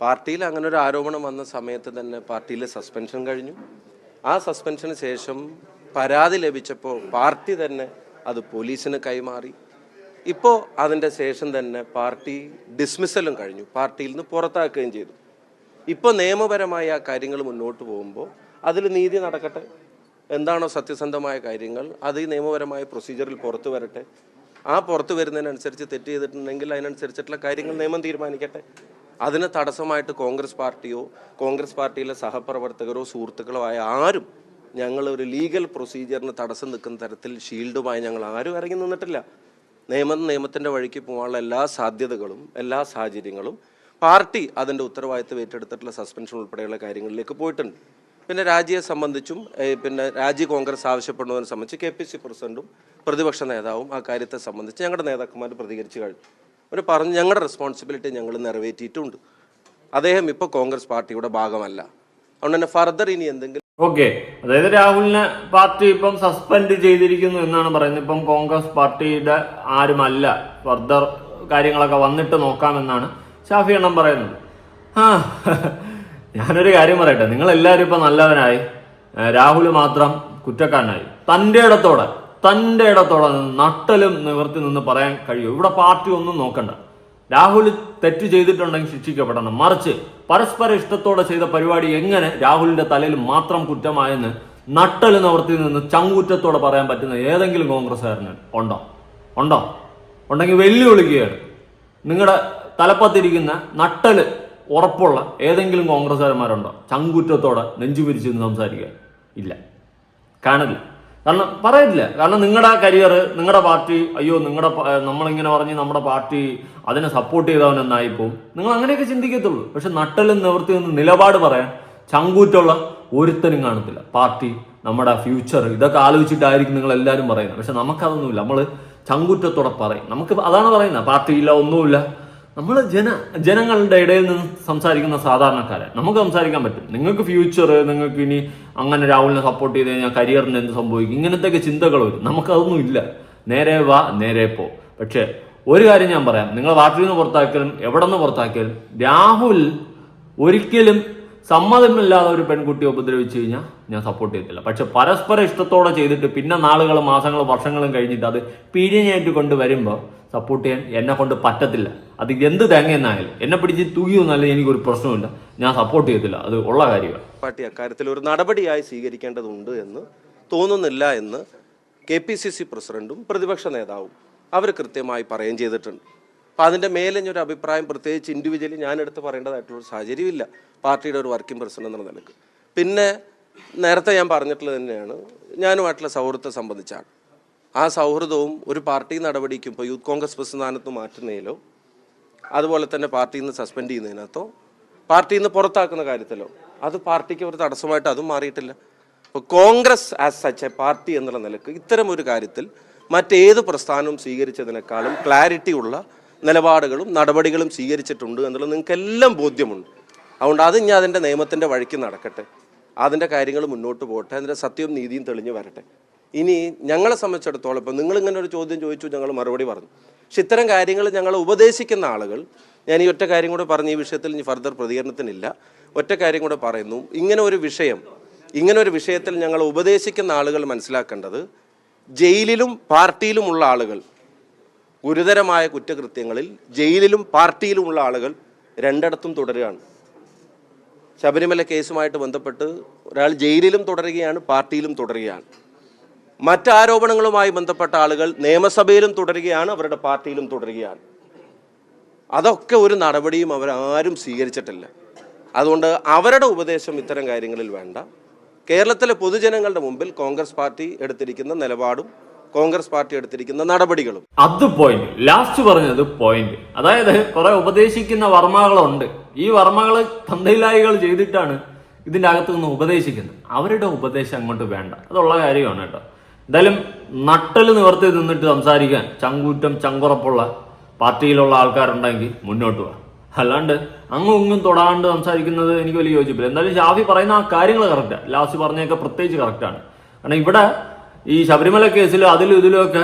പാർട്ടിയിൽ അങ്ങനെ ഒരു ആരോപണം വന്ന സമയത്ത് തന്നെ പാർട്ടിയിലെ സസ്പെൻഷൻ കഴിഞ്ഞു. ആ സസ്പെൻഷന് ശേഷം പരാതി ലഭിച്ചപ്പോൾ പാർട്ടി തന്നെ അത് പോലീസിന് കൈമാറി. ഇപ്പോൾ അതിൻ്റെ ശേഷം തന്നെ പാർട്ടി ഡിസ്മിസലും കഴിഞ്ഞു, പാർട്ടിയിൽ നിന്ന് പുറത്താക്കുകയും ചെയ്തു. ഇപ്പോൾ നിയമപരമായ ആ കാര്യങ്ങൾ മുന്നോട്ട് പോകുമ്പോൾ അതിൽ നീതി നടക്കട്ടെ. എന്താണോ സത്യസന്ധമായ കാര്യങ്ങൾ അത് ഈ നിയമപരമായ പ്രൊസീജിയറിൽ പുറത്തു വരട്ടെ. ആ പുറത്തു വരുന്നതിനനുസരിച്ച് തെറ്റ് ചെയ്തിട്ടുണ്ടെങ്കിൽ അതിനനുസരിച്ചിട്ടുള്ള കാര്യങ്ങൾ നിയമം തീരുമാനിക്കട്ടെ. അതിന് തടസ്സമായിട്ട് കോൺഗ്രസ് പാർട്ടിയോ കോൺഗ്രസ് പാർട്ടിയിലെ സഹപ്രവർത്തകരോ സുഹൃത്തുക്കളോ ആയ ആരും ഞങ്ങൾ ഒരു ലീഗൽ പ്രൊസീജിയറിന് തടസ്സം നിൽക്കുന്ന തരത്തിൽ ഷീൽഡുമായി ഞങ്ങൾ ആരും ഇറങ്ങി നിന്നിട്ടില്ല. നിയമത്തിൻ്റെ വഴിക്ക് പോകാനുള്ള എല്ലാ സാധ്യതകളും എല്ലാ സാഹചര്യങ്ങളും പാർട്ടി അതിൻ്റെ ഉത്തരവാദിത്വം ഏറ്റെടുത്തിട്ടുള്ള സസ്പെൻഷൻ ഉൾപ്പെടെയുള്ള കാര്യങ്ങളിലേക്ക് പോയിട്ടുണ്ട്. പിന്നെ രാജിയെ സംബന്ധിച്ചും പിന്നെ രാജി കോൺഗ്രസ് ആവശ്യപ്പെടുന്നതിനെ സംബന്ധിച്ച് KPC പ്രസിഡന്റും പ്രതിപക്ഷ നേതാവും ആ കാര്യത്തെ സംബന്ധിച്ച് ഞങ്ങളുടെ നേതാക്കന്മാർ പ്രതികരിച്ചു കഴിഞ്ഞു. അവർ പറഞ്ഞു ഞങ്ങളുടെ റെസ്പോൺസിബിലിറ്റി ഞങ്ങൾ നിറവേറ്റിയിട്ടുണ്ട്. അദ്ദേഹം ഇപ്പോൾ കോൺഗ്രസ് പാർട്ടിയുടെ ഭാഗമല്ല. അതുകൊണ്ട് തന്നെ ഫർദർ ഇനി എന്തെങ്കിലും ഓക്കെ, അതായത് രാഹുലിനെ പാർട്ടി ഇപ്പം സസ്പെൻഡ് ചെയ്തിരിക്കുന്നു എന്നാണ് പറയുന്നത്. ഇപ്പം കോൺഗ്രസ് പാർട്ടിയുടെ ആരുമല്ല, ഫർദർ കാര്യങ്ങളൊക്കെ വന്നിട്ട് നോക്കാമെന്നാണ് ഷാഫി എണ്ണം പറയുന്നത്. ഞാനൊരു കാര്യം പറയട്ടെ, നിങ്ങളെല്ലാവരും ഇപ്പം നല്ലവനായി, രാഹുൽ മാത്രം കുറ്റക്കാരനായി. തൻ്റെ ഇടത്തോടെ നട്ടലും നിവർത്തി നിന്ന് പറയാൻ കഴിയും. ഇവിടെ പാർട്ടി ഒന്നും നോക്കണ്ട. രാഹുൽ തെറ്റ് ചെയ്തിട്ടുണ്ടെങ്കിൽ ശിക്ഷിക്കപ്പെടണം. മറിച്ച് പരസ്പര ഇഷ്ടത്തോടെ ചെയ്ത പരിപാടി എങ്ങനെ രാഹുലിന്റെ തലയിൽ മാത്രം കുറ്റമായെന്ന് നട്ടല് നിവർത്തി നിന്ന് ചങ്കൂറ്റത്തോടെ പറയാൻ പറ്റുന്ന ഏതെങ്കിലും കോൺഗ്രസ്സുകാരന് ഉണ്ടോ? ഉണ്ടെങ്കിൽ വെല്ലുവിളിക്കുകയാണ്. നിങ്ങളുടെ തലപ്പത്തിരിക്കുന്ന നട്ടല് ഉറപ്പുള്ള ഏതെങ്കിലും കോൺഗ്രസ്സുകാരന്മാരുണ്ടോ ചങ്കൂറ്റത്തോടെ നെഞ്ചുപിരിച്ച് സംസാരിക്കുക? ഇല്ല, കാണില്ല. കാരണം പറയില്ല. കാരണം നിങ്ങളുടെ കരിയർ, നിങ്ങളുടെ പാർട്ടി, അയ്യോ നമ്മളിങ്ങനെ പറഞ്ഞ് നമ്മുടെ പാർട്ടി അതിനെ സപ്പോർട്ട് ചെയ്തവനെന്നായിപ്പോവും. നിങ്ങൾ അങ്ങനെയൊക്കെ ചിന്തിക്കത്തുള്ളൂ. പക്ഷെ നട്ടലും നിവർത്തി നിന്ന് നിലപാട് പറയാൻ ചങ്കൂറ്റുള്ള ഒരുത്തനും കാണത്തില്ല. പാർട്ടി, നമ്മുടെ ഫ്യൂച്ചർ, ഇതൊക്കെ ആലോചിച്ചിട്ടായിരിക്കും നിങ്ങൾ എല്ലാവരും പറയുന്നത്. പക്ഷെ നമുക്കതൊന്നുമില്ല. നമ്മൾ ചങ്കൂറ്റത്തോടെ പറയും. നമുക്ക് അതാണ് പറയുന്നത്, പാർട്ടിയില്ല, ഒന്നുമില്ല. നമ്മൾ ജനങ്ങളുടെ ഇടയിൽ നിന്ന് സംസാരിക്കുന്ന സാധാരണക്കാരെ നമുക്ക് സംസാരിക്കാൻ പറ്റും. നിങ്ങൾക്ക് ഫ്യൂച്ചർ, നിങ്ങൾക്ക് ഇനി അങ്ങനെ രാഹുലിനെ സപ്പോർട്ട് ചെയ്ത് കഴിഞ്ഞാൽ കരിയറിന് എന്ത് സംഭവിക്കും, ഇങ്ങനത്തെയൊക്കെ ചിന്തകൾ വരും. നമുക്കതൊന്നും ഇല്ല. നേരെ വാ, നേരെ പോ. പക്ഷെ ഒരു കാര്യം ഞാൻ പറയാം, നിങ്ങൾ പാർട്ടിയിൽ നിന്ന് പുറത്താക്കിയാലും എവിടെ നിന്ന് പുറത്താക്കിയാലും രാഹുൽ ഒരിക്കലും സമ്മതമില്ലാതെ ഒരു പെൺകുട്ടിയെ ഉപദ്രവിച്ചു കഴിഞ്ഞാൽ ഞാൻ സപ്പോർട്ട് ചെയ്യത്തില്ല. പക്ഷെ പരസ്പര ഇഷ്ടത്തോടെ ചെയ്തിട്ട് പിന്നെ നാളുകളും മാസങ്ങളും വർഷങ്ങളും കഴിഞ്ഞിട്ട് അത് പിരിഞ്ഞായിട്ട് കൊണ്ടുവരുമ്പോൾ സപ്പോർട്ട് ചെയ്യാൻ എന്നെ കൊണ്ട് പറ്റത്തില്ല. അത് എന്ത് തേങ്ങയെന്നായാലും എന്നെ പിടിച്ച് തൂകിയൊന്നല്ല, എനിക്കൊരു പ്രശ്നമില്ല, ഞാൻ സപ്പോർട്ട് ചെയ്യത്തില്ല. അത് ഉള്ള കാര്യമാണ്. പാർട്ടി അക്കാര്യത്തിൽ ഒരു നടപടിയായി സ്വീകരിക്കേണ്ടതുണ്ട് എന്ന് തോന്നുന്നില്ല എന്ന് KPCC പ്രസിഡന്റും പ്രതിപക്ഷ നേതാവും അവർ കൃത്യമായി പറയുകയും ചെയ്തിട്ടുണ്ട്. അപ്പം അതിൻ്റെ മേലഞ്ഞൊരു അഭിപ്രായം പ്രത്യേകിച്ച് ഇൻഡിവിജ്വലി ഞാൻ എടുത്ത് പറയേണ്ടതായിട്ടുള്ളൊരു സാഹചര്യമില്ല പാർട്ടിയുടെ ഒരു വർക്കിംഗ് പ്രസിഡന്റ് എന്ന നിലക്ക്. പിന്നെ നേരത്തെ ഞാൻ പറഞ്ഞിട്ടുള്ളത് തന്നെയാണ്, ഞാനുമായിട്ടുള്ള സൗഹൃദത്തെ സംബന്ധിച്ചാണ്. ആ സൗഹൃദവും ഒരു പാർട്ടി നടപടിക്കും ഇപ്പോൾ യൂത്ത് കോൺഗ്രസ് പ്രസ്ഥാനത്ത് മാറ്റുന്നതിലോ അതുപോലെ തന്നെ പാർട്ടിയിൽ നിന്ന് സസ്പെൻഡ് ചെയ്യുന്നതിനകത്തോ പാർട്ടിയിൽ നിന്ന് പുറത്താക്കുന്ന കാര്യത്തിലോ അത് പാർട്ടിക്ക് ഒരു തടസ്സമായിട്ട് അതും മാറിയിട്ടില്ല. ഇപ്പോൾ Congress as such A party എന്നുള്ള നിലക്ക് ഇത്തരം ഒരു കാര്യത്തിൽ മറ്റേത് പ്രസ്ഥാനവും സ്വീകരിച്ചതിനേക്കാളും ക്ലാരിറ്റി ഉള്ള നിലപാടുകളും നടപടികളും സ്വീകരിച്ചിട്ടുണ്ട് എന്നുള്ളത് നിങ്ങൾക്കെല്ലാം ബോധ്യമുണ്ട്. അതുകൊണ്ട് അത് ഞാൻ അതിൻ്റെ നിയമത്തിൻ്റെ വഴിക്ക് നടക്കട്ടെ, അതിൻ്റെ കാര്യങ്ങൾ മുന്നോട്ട് പോകട്ടെ, അതിൻ്റെ സത്യവും നീതിയും തെളിഞ്ഞു വരട്ടെ. ഇനി ഞങ്ങളെ സംബന്ധിച്ചിടത്തോളം ഇപ്പം നിങ്ങളിങ്ങനെ ഒരു ചോദ്യം ചോദിച്ചു, ഞങ്ങൾ മറുപടി പറഞ്ഞു. പക്ഷെ ഇത്തരം കാര്യങ്ങൾ ഞങ്ങളെ ഉപദേശിക്കുന്ന ആളുകൾ, ഞാൻ ഈ ഒറ്റ കാര്യം കൂടെ പറഞ്ഞ് ഈ വിഷയത്തിൽ ഇനി ഫർദർ പ്രതികരണത്തിനില്ല, ഒറ്റ കാര്യം കൂടെ പറയുന്നു. ഇങ്ങനെ ഒരു വിഷയത്തിൽ ഞങ്ങളെ ഉപദേശിക്കുന്ന ആളുകൾ മനസ്സിലാക്കേണ്ടത്, ജയിലിലും പാർട്ടിയിലുമുള്ള ആളുകൾ ഗുരുതരമായ കുറ്റകൃത്യങ്ങളിൽ ജയിലിലും പാർട്ടിയിലുമുള്ള ആളുകൾ രണ്ടിടത്തും തുടരുകയാണ്. ശബരിമല കേസുമായിട്ട് ബന്ധപ്പെട്ട് ഒരാൾ ജയിലിലും തുടരുകയാണ്, പാർട്ടിയിലും തുടരുകയാണ്. മറ്റാരോപണങ്ങളുമായി ബന്ധപ്പെട്ട ആളുകൾ നിയമസഭയിലും തുടരുകയാണ്, അവരുടെ പാർട്ടിയിലും തുടരുകയാണ്. അതൊക്കെ ഒരു നടപടിയും അവരാരും സ്വീകരിച്ചിട്ടില്ല. അതുകൊണ്ട് അവരുടെ ഉപദേശം ഇത്തരം കാര്യങ്ങളിൽ വേണ്ട. കേരളത്തിലെ പൊതുജനങ്ങളുടെ മുമ്പിൽ കോൺഗ്രസ് പാർട്ടി എടുത്തിരിക്കുന്ന നിലപാടും കോൺഗ്രസ് പാർട്ടി എടുത്തിരിക്കുന്ന നടപടികളും അത് പോയിന്റ്. ലാസ്റ്റ് പറഞ്ഞത് പോയിന്റ്. അതായത് കുറെ ഉപദേശിക്കുന്ന വർമ്മകളുണ്ട്. ഈ വർമ്മകള് തന്തയിലായികൾ ചെയ്തിട്ടാണ് ഇതിന്റെ അകത്ത് നിന്ന് ഉപദേശിക്കുന്നത്. അവരുടെ ഉപദേശം അങ്ങോട്ട് വേണ്ട. അതുള്ള കാര്യമാണ് കേട്ടോ. എന്തായാലും നട്ടല് നിവർത്തി നിന്നിട്ട് സംസാരിക്കാൻ ചങ്കൂറ്റം ചങ്കുറപ്പുള്ള പാർട്ടിയിലുള്ള ആൾക്കാരുണ്ടെങ്കിൽ മുന്നോട്ട് പോവാം. അല്ലാണ്ട് അങ്ങും ഇങ്ങും തൊടാണ്ട് സംസാരിക്കുന്നത് എനിക്ക് വലിയ യോജിപ്പില്ല. എന്തായാലും ഷാഫി പറയുന്ന ആ കാര്യങ്ങൾ കറക്റ്റാണ്. ലാസ്റ്റ് പറഞ്ഞൊക്കെ പ്രത്യേകിച്ച് കറക്റ്റാണ്. കാരണം ഇവിടെ ഈ ശബരിമല കേസിലും അതിലും ഇതിലുമൊക്കെ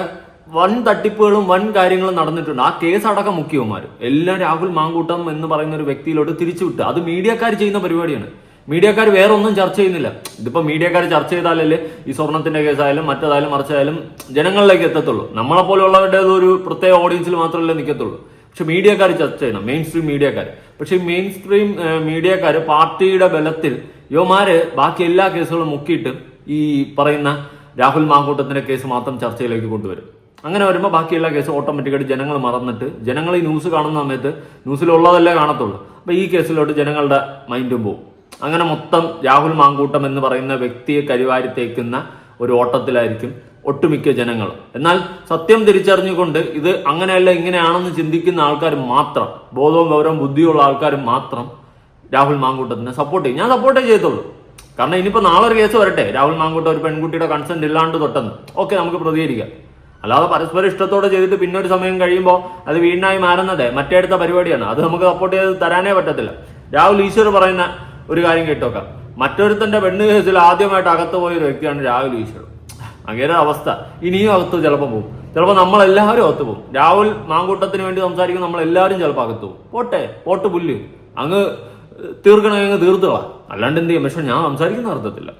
വൻ തട്ടിപ്പുകളും വൻ കാര്യങ്ങളും നടന്നിട്ടുണ്ട്. ആ കേസ് അടക്കം മുഖ്യവന്മാർ എല്ലാം രാഹുൽ മാങ്കൂട്ടം എന്ന് പറയുന്ന ഒരു വ്യക്തിയിലോട്ട് തിരിച്ചുവിട്ട് അത് മീഡിയക്കാർ ചെയ്യുന്ന പരിപാടിയാണ്. മീഡിയക്കാർ വേറെ ഒന്നും ചർച്ച ചെയ്യുന്നില്ല. ഇതിപ്പോ മീഡിയക്കാർ ചർച്ച ചെയ്താലല്ലേ ഈ സ്വർണത്തിന്റെ കേസായാലും മറ്റേതായാലും മറിച്ചായാലും ജനങ്ങളിലേക്ക് എത്തത്തുള്ളൂ. നമ്മളെ പോലെയുള്ളവരുടെ ഒരു പ്രത്യേക ഓഡിയൻസിൽ മാത്രമല്ലേ നിൽക്കത്തുള്ളൂ. പക്ഷെ മീഡിയക്കാർ ചർച്ച ചെയ്യണം, മെയിൻ സ്ട്രീം മീഡിയക്കാർ. പക്ഷെ ഈ മെയിൻ സ്ട്രീം മീഡിയക്കാർ പാർട്ടിയുടെ ബലത്തിൽ യുവമാര് ബാക്കി എല്ലാ കേസുകളും മുക്കിയിട്ട് ഈ പറയുന്ന രാഹുൽ മാങ്കൂട്ടത്തിന്റെ കേസ് മാത്രം ചർച്ചയിലേക്ക് കൊണ്ടുവരും. അങ്ങനെ വരുമ്പോൾ ബാക്കി എല്ലാ കേസും ഓട്ടോമാറ്റിക്കായിട്ട് ജനങ്ങൾ മറന്നിട്ട് ജനങ്ങൾ ഈ ന്യൂസ് കാണുന്ന സമയത്ത് ന്യൂസിലുള്ളതല്ലേ കാണത്തുള്ളൂ. അപ്പൊ ഈ കേസിലോട്ട് ജനങ്ങളുടെ മൈൻഡും പോകും. അങ്ങനെ മൊത്തം രാഹുൽ മാങ്കൂട്ടം എന്ന് പറയുന്ന വ്യക്തിയെ കരിവാരി തേക്കുന്ന ഒരു ഓട്ടത്തിലായിരിക്കും ഒട്ടുമിക്ക ജനങ്ങൾ. എന്നാൽ സത്യം തിരിച്ചറിഞ്ഞുകൊണ്ട് ഇത് അങ്ങനെയല്ല ഇങ്ങനെയാണെന്ന് ചിന്തിക്കുന്ന ആൾക്കാർ മാത്രം, ബോധവും ഗൗരവവും ബുദ്ധിയുള്ള ആൾക്കാർ മാത്രം രാഹുൽ മാങ്കൂട്ടത്തിനെ സപ്പോർട്ട് ചെയ്യും. ഞാൻ സപ്പോർട്ടേ ചെയ്യത്തുള്ളൂ. കാരണം ഇനിയിപ്പോൾ നാളെ ഒരു കേസ് വരട്ടെ, രാഹുൽ മാങ്കൂട്ടം ഒരു പെൺകുട്ടിയുടെ കൺസെന്റ് ഇല്ലാണ്ട് തൊട്ടെന്ന്, ഓക്കെ നമുക്ക് പ്രതികരിക്കാം. അല്ലാതെ പരസ്പരം ഇഷ്ടത്തോടെ ചെയ്തിട്ട് പിന്നെ ഒരു സമയം കഴിയുമ്പോൾ അത് വീണായി മാറുന്നത് മറ്റേ അടുത്ത പരിപാടിയാണ്. അത് നമുക്ക് സപ്പോർട്ട് ചെയ്ത് തരാനേ പറ്റത്തില്ല. രാഹുൽ ഈശ്വർ പറയുന്ന ഒരു കാര്യം കേട്ടോക്കാം. മറ്റൊരുത്തന്റെ പെണ്ണ് കേസിൽ ആദ്യമായിട്ട് അകത്ത് പോയ ഒരു വ്യക്തിയാണ് രാഹുൽ ഈശ്വർ. അങ്ങനെ അവസ്ഥ ഇനിയും അകത്ത് ചിലപ്പോൾ പോകും. ചിലപ്പോൾ നമ്മളെല്ലാവരും അകത്ത് പോകും. രാഹുൽ മാങ്കൂട്ടത്തിന് വേണ്ടി സംസാരിക്കുന്ന നമ്മളെല്ലാവരും ചിലപ്പോൾ അകത്ത് പോകും. പോട്ട് പുല്ല് അങ്ങ് തീർക്കണമെങ്കിൽ തീർത്തുകളാ, അല്ലാണ്ട് എന്ത് ചെയ്യും. പക്ഷെ ഞാൻ സംസാരിക്കുന്ന അർത്ഥത്തില്ല.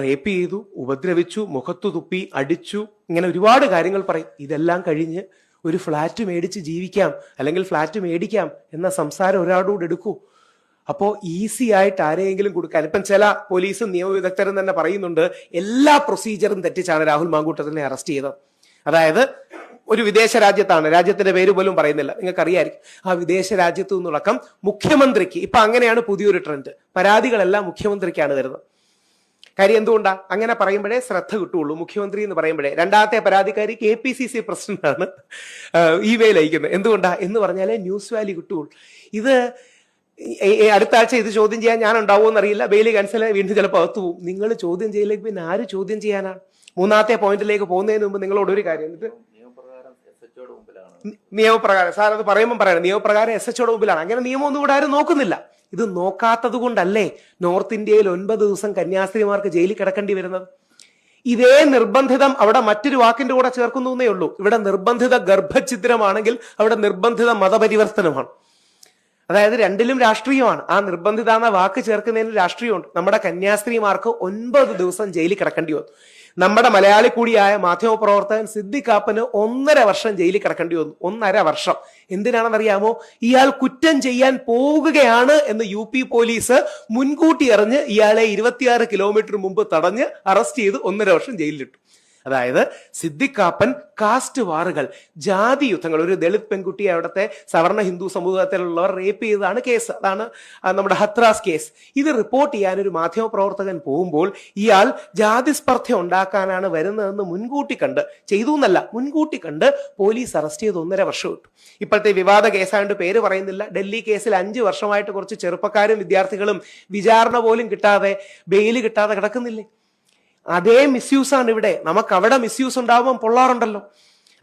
റേപ്പ് ചെയ്തു, ഉപദ്രവിച്ചു, മുഖത്തു തുപ്പി, അടിച്ചു, ഇങ്ങനെ ഒരുപാട് കാര്യങ്ങൾ പറയും. ഇതെല്ലാം കഴിഞ്ഞ് ഒരു ഫ്ലാറ്റ് മേടിച്ച് ജീവിക്കാം അല്ലെങ്കിൽ ഫ്ലാറ്റ് മേടിക്കാം എന്ന സംസാരം ഒരാളോട് എടുക്കൂ. അപ്പോ ഈസി ആയിട്ട് ആരെയെങ്കിലും കൊടുക്കാൻ ഇപ്പം ചില പോലീസും നിയമവിദഗ്ധരും തന്നെ പറയുന്നുണ്ട്, എല്ലാ പ്രൊസീജിയറും തെറ്റിച്ചാണ് രാഹുൽ മാങ്കൂട്ടത്തിനെ അറസ്റ്റ് ചെയ്തത്. അതായത് ഒരു വിദേശ രാജ്യത്താണ്, രാജ്യത്തിന്റെ പേര് പോലും പറയുന്നില്ല, നിങ്ങൾക്ക് അറിയായിരിക്കും. ആ വിദേശ രാജ്യത്തു നിന്നടക്കം മുഖ്യമന്ത്രിക്ക്, ഇപ്പൊ അങ്ങനെയാണ് പുതിയൊരു ട്രെൻഡ്, പരാതികളെല്ലാം മുഖ്യമന്ത്രിക്കാണ് വരുന്നത്. കാര്യം എന്തുകൊണ്ടാ അങ്ങനെ പറയുമ്പോഴേ ശ്രദ്ധ കിട്ടുള്ളൂ. മുഖ്യമന്ത്രി എന്ന് പറയുമ്പോഴേ രണ്ടാമത്തെ പരാതിക്കാരി KPCC പ്രസിഡന്റാണ് ഇമെയിൽ അയക്കുന്നത്. എന്തുകൊണ്ടാ എന്ന് പറഞ്ഞാലേ ന്യൂസ് വാല്യൂ കിട്ടുള്ളൂ. ഇത് അടുത്ത ആഴ്ച ഇത് ചോദ്യം ചെയ്യാൻ ഞാൻ ഉണ്ടാവുമോ എന്നറിയില്ല. ബെയിലി ക്യാൻസൽ വീണ്ടും ചിലപ്പോൾ അകത്തു പോകും. നിങ്ങൾ ചോദ്യം ചെയ്യലേക്ക് പിന്നെ ആര് ചോദ്യം ചെയ്യാനാണ്? മൂന്നാമത്തെ പോയിന്റിലേക്ക് പോകുന്നതിന് മുമ്പ് നിങ്ങളോട് ഒരു കാര്യം, നിയമപ്രകാരം സാർ അത് പറയുമ്പോൾ പറയണം, നിയമപ്രകാരം SHOയുടെ മുമ്പിലാണ്. അങ്ങനെ നിയമം ഒന്നും കൂടെ ആരും നോക്കുന്നില്ല. ഇത് നോക്കാത്തത് കൊണ്ടല്ലേ നോർത്ത് ഇന്ത്യയിൽ 9 ദിവസം കന്യാസ്ത്രീമാർക്ക് ജയിലിൽ കിടക്കേണ്ടി വരുന്നത്? ഇതേ നിർബന്ധിതം അവിടെ മറ്റൊരു വാക്കിന്റെ കൂടെ ചേർക്കുന്നേ ഉള്ളൂ. ഇവിടെ നിർബന്ധിത ഗർഭഛിദ്രമാണെങ്കിൽ അവിടെ നിർബന്ധിത മതപരിവർത്തനമാണ്. അതായത് രണ്ടിലും രാഷ്ട്രീയമാണ്. ആ നിർബന്ധിത എന്ന വാക്ക് ചേർക്കുന്നതിന് രാഷ്ട്രീയമുണ്ട്. നമ്മുടെ കന്യാസ്ത്രീമാർക്ക് 9 ദിവസം ജയിലിൽ കിടക്കേണ്ടി വന്നു. നമ്മുടെ മലയാളി കൂടിയായ മാധ്യമപ്രവർത്തകൻ സിദ്ദിഖ് കാപ്പന് 1.5 വർഷം ജയിലിൽ കിടക്കേണ്ടി വന്നു. 1.5 വർഷം. എന്തിനാണെന്നറിയാമോ? ഇയാൾ കുറ്റം ചെയ്യാൻ പോകുകയാണ് എന്ന് UP പോലീസ് മുൻകൂട്ടി അറിഞ്ഞ് ഇയാളെ 26 കിലോമീറ്റർ മുമ്പ് തടഞ്ഞ് അറസ്റ്റ് ചെയ്ത് 1.5 വർഷം ജയിലിലിട്ടു. അതായത് സിദ്ദിഖ് കാപ്പൻ കാസ്റ്റ് വാറുകൾ, ജാതി യുദ്ധങ്ങൾ, ഒരു ദളിത് പെൺകുട്ടിയെ അവിടുത്തെ സവർണ ഹിന്ദു സമൂഹത്തിലുള്ളവർ റേപ്പ് ചെയ്തതാണ് കേസ്. അതാണ് നമ്മുടെ ഹത്രാസ് കേസ്. ഇത് റിപ്പോർട്ട് ചെയ്യാൻ ഒരു മാധ്യമപ്രവർത്തകൻ പോകുമ്പോൾ ഇയാൾ ജാതി സ്പർദ്ധ ഉണ്ടാക്കാനാണ് വരുന്നതെന്ന് മുൻകൂട്ടി കണ്ട്, ചെയ്തു എന്നല്ല മുൻകൂട്ടി കണ്ട് പോലീസ് അറസ്റ്റ് ചെയ്ത് 1.5 വർഷം ഇട്ടു. ഇപ്പോഴത്തെ വിവാദ കേസായതുകൊണ്ട് പേര് പറയുന്നില്ല. ഡൽഹി കേസിൽ 5 വർഷമായിട്ട് കുറച്ച് ചെറുപ്പക്കാരും വിദ്യാർത്ഥികളും വിചാരണ പോലും കിട്ടാതെ, ബെയില് കിട്ടാതെ കിടക്കുന്നില്ലേ? അതേ മിസ്യൂസ് ആണ് ഇവിടെ. നമുക്ക് അവിടെ മിസ്യൂസ് ഉണ്ടാവുമ്പം പൊള്ളാറുണ്ടല്ലോ.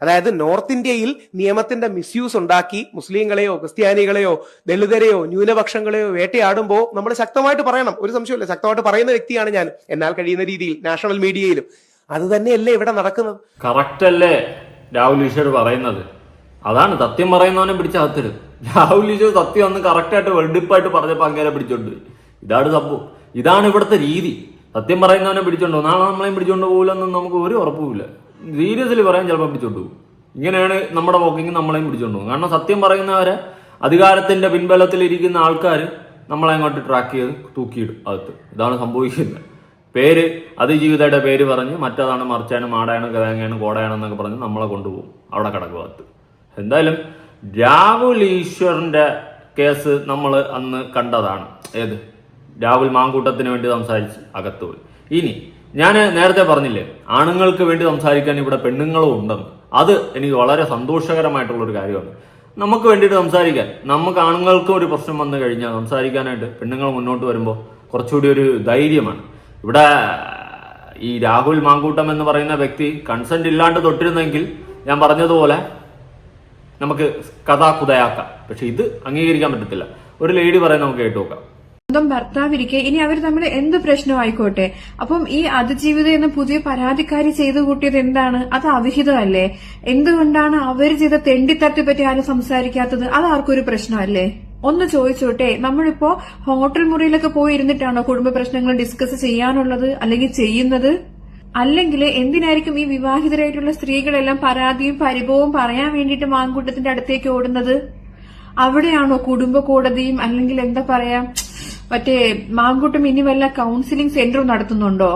അതായത് നോർത്ത് ഇന്ത്യയിൽ നിയമത്തിന്റെ മിസ്യൂസ് ഉണ്ടാക്കി മുസ്ലിങ്ങളെയോ ക്രിസ്ത്യാനികളെയോ ദളിതരെയോ ന്യൂനപക്ഷങ്ങളെയോ വേട്ടയാടുമ്പോൾ നമ്മൾ ശക്തമായിട്ട് പറയണം. ഒരു സംശയമില്ല, ശക്തമായിട്ട് പറയുന്ന വ്യക്തിയാണ് ഞാൻ, എന്നാൽ കഴിയുന്ന രീതിയിൽ നാഷണൽ മീഡിയയിലും. അത് തന്നെയല്ലേ ഇവിടെ നടക്കുന്നത്. കറക്റ്റ് അല്ലേ രാഹുൽ ഈശ്വർ പറയുന്നത്? അതാണ് സത്യം പറയുന്നവനെ പിടിച്ചകത്തരും. രാഹുൽ ഈശ്വർ സത്യം ഒന്ന് കറക്റ്റായിട്ട് വെടിപ്പായിട്ട് പറഞ്ഞപ്പോൾ അങ്ങനെ പിടിച്ചോണ്ട്. ഇതാണ് സംഭവം, ഇതാണ് ഇവിടുത്തെ രീതി. സത്യം പറയുന്നവനെ പിടിച്ചോണ്ടോ നാളെ നമ്മളെയും പിടിച്ചോണ്ട് പോകില്ലെന്നും നമുക്ക് ഒരു ഉറപ്പുമില്ല. സീരിയസ്ലി പറയാൻ ചിലപ്പോൾ പിടിച്ചോണ്ട് പോകും. ഇങ്ങനെയാണ് നമ്മുടെ പോക്കിങ്, നമ്മളെയും പിടിച്ചോണ്ട് പോകും. കാരണം സത്യം പറയുന്നവരെ, അധികാരത്തിന്റെ പിൻബലത്തിൽ ഇരിക്കുന്ന ആൾക്കാർ നമ്മളെ അങ്ങോട്ട് ട്രാക്ക് ചെയ്ത് തൂക്കിയിടും അകത്ത്. ഇതാണ് സംഭവിക്കുന്നത്. പേര് അതിജീവിതയുടെ പേര് പറഞ്ഞ് മറ്റേതാണ് മറിച്ചാണ് മാടായാണ് കിഴങ്ങാണ് കോടയാണെന്നൊക്കെ പറഞ്ഞ് നമ്മളെ കൊണ്ടുപോകും. അവിടെ കിടക്കും അകത്ത്. എന്തായാലും രാഹുൽ ഈശ്വറിന്റെ കേസ് നമ്മൾ അന്ന് കണ്ടതാണ്. ഏത് രാഹുൽ മാങ്കൂട്ടത്തിന് വേണ്ടി സംസാരിച്ച് അകത്തുപോയി. ഇനി ഞാൻ നേരത്തെ പറഞ്ഞില്ലേ, ആണുങ്ങൾക്ക് വേണ്ടി സംസാരിക്കാൻ ഇവിടെ പെണ്ണുങ്ങളും ഉണ്ടെന്ന്. അത് എനിക്ക് വളരെ സന്തോഷകരമായിട്ടുള്ളൊരു കാര്യമാണ്. നമുക്ക് വേണ്ടിയിട്ട് സംസാരിക്കാൻ, നമുക്ക് ആണുങ്ങൾക്കും ഒരു പ്രശ്നം വന്നു കഴിഞ്ഞാൽ സംസാരിക്കാനായിട്ട് പെണ്ണുങ്ങൾ മുന്നോട്ട് വരുമ്പോൾ കുറച്ചുകൂടി ഒരു ധൈര്യമാണ്. ഇവിടെ ഈ രാഹുൽ മാങ്കൂട്ടം എന്ന് പറയുന്ന വ്യക്തി കൺസെന്റ് ഇല്ലാണ്ട് തൊട്ടിരുന്നെങ്കിൽ ഞാൻ പറഞ്ഞതുപോലെ നമുക്ക് കഥാകുതയാക്കാം. പക്ഷെ ഇത് അംഗീകരിക്കാൻ പറ്റത്തില്ല. ഒരു ലേഡി പറയാൻ നമുക്ക് കേട്ടു നോക്കാം. സ്വന്തം ഭർത്താവിരിക്കെ ഇനി അവർ തമ്മിൽ എന്ത് പ്രശ്നമായിക്കോട്ടെ, അപ്പം ഈ അതിജീവിത എന്ന പുതിയ പരാതിക്കാരി ചെയ്തു കൂട്ടിയത് എന്താണ്? അത് അവിഹിതമല്ലേ? എന്തുകൊണ്ടാണ് അവർ ചെയ്ത തെണ്ടിത്തരത്തെ പറ്റി ആരും സംസാരിക്കാത്തത്? അത് ആർക്കൊരു പ്രശ്നമല്ലേ? ഒന്ന് ചോദിച്ചോട്ടെ, നമ്മളിപ്പോ ഹോട്ടൽ മുറിയിലൊക്കെ പോയി ഇരുന്നിട്ടാണോ കുടുംബ പ്രശ്നങ്ങൾ ഡിസ്കസ് ചെയ്യാനുള്ളത്, അല്ലെങ്കിൽ ചെയ്യുന്നത്? അല്ലെങ്കിൽ എന്തിനായിരിക്കും ഈ വിവാഹിതരായിട്ടുള്ള സ്ത്രീകളെല്ലാം പരാതിയും പരിഭവവും പറയാൻ വേണ്ടിയിട്ട് മാങ്കൂട്ടത്തിന്റെ അടുത്തേക്ക് ഓടുന്നത്? അവിടെയാണോ കുടുംബ കോടതിയും അല്ലെങ്കിൽ എന്താ പറയാ മറ്റേ മാങ്കൂട്ടം ഇനി വല്ല കൌൺസിലിംഗ് സെന്ററും നടത്തുന്നുണ്ടോ?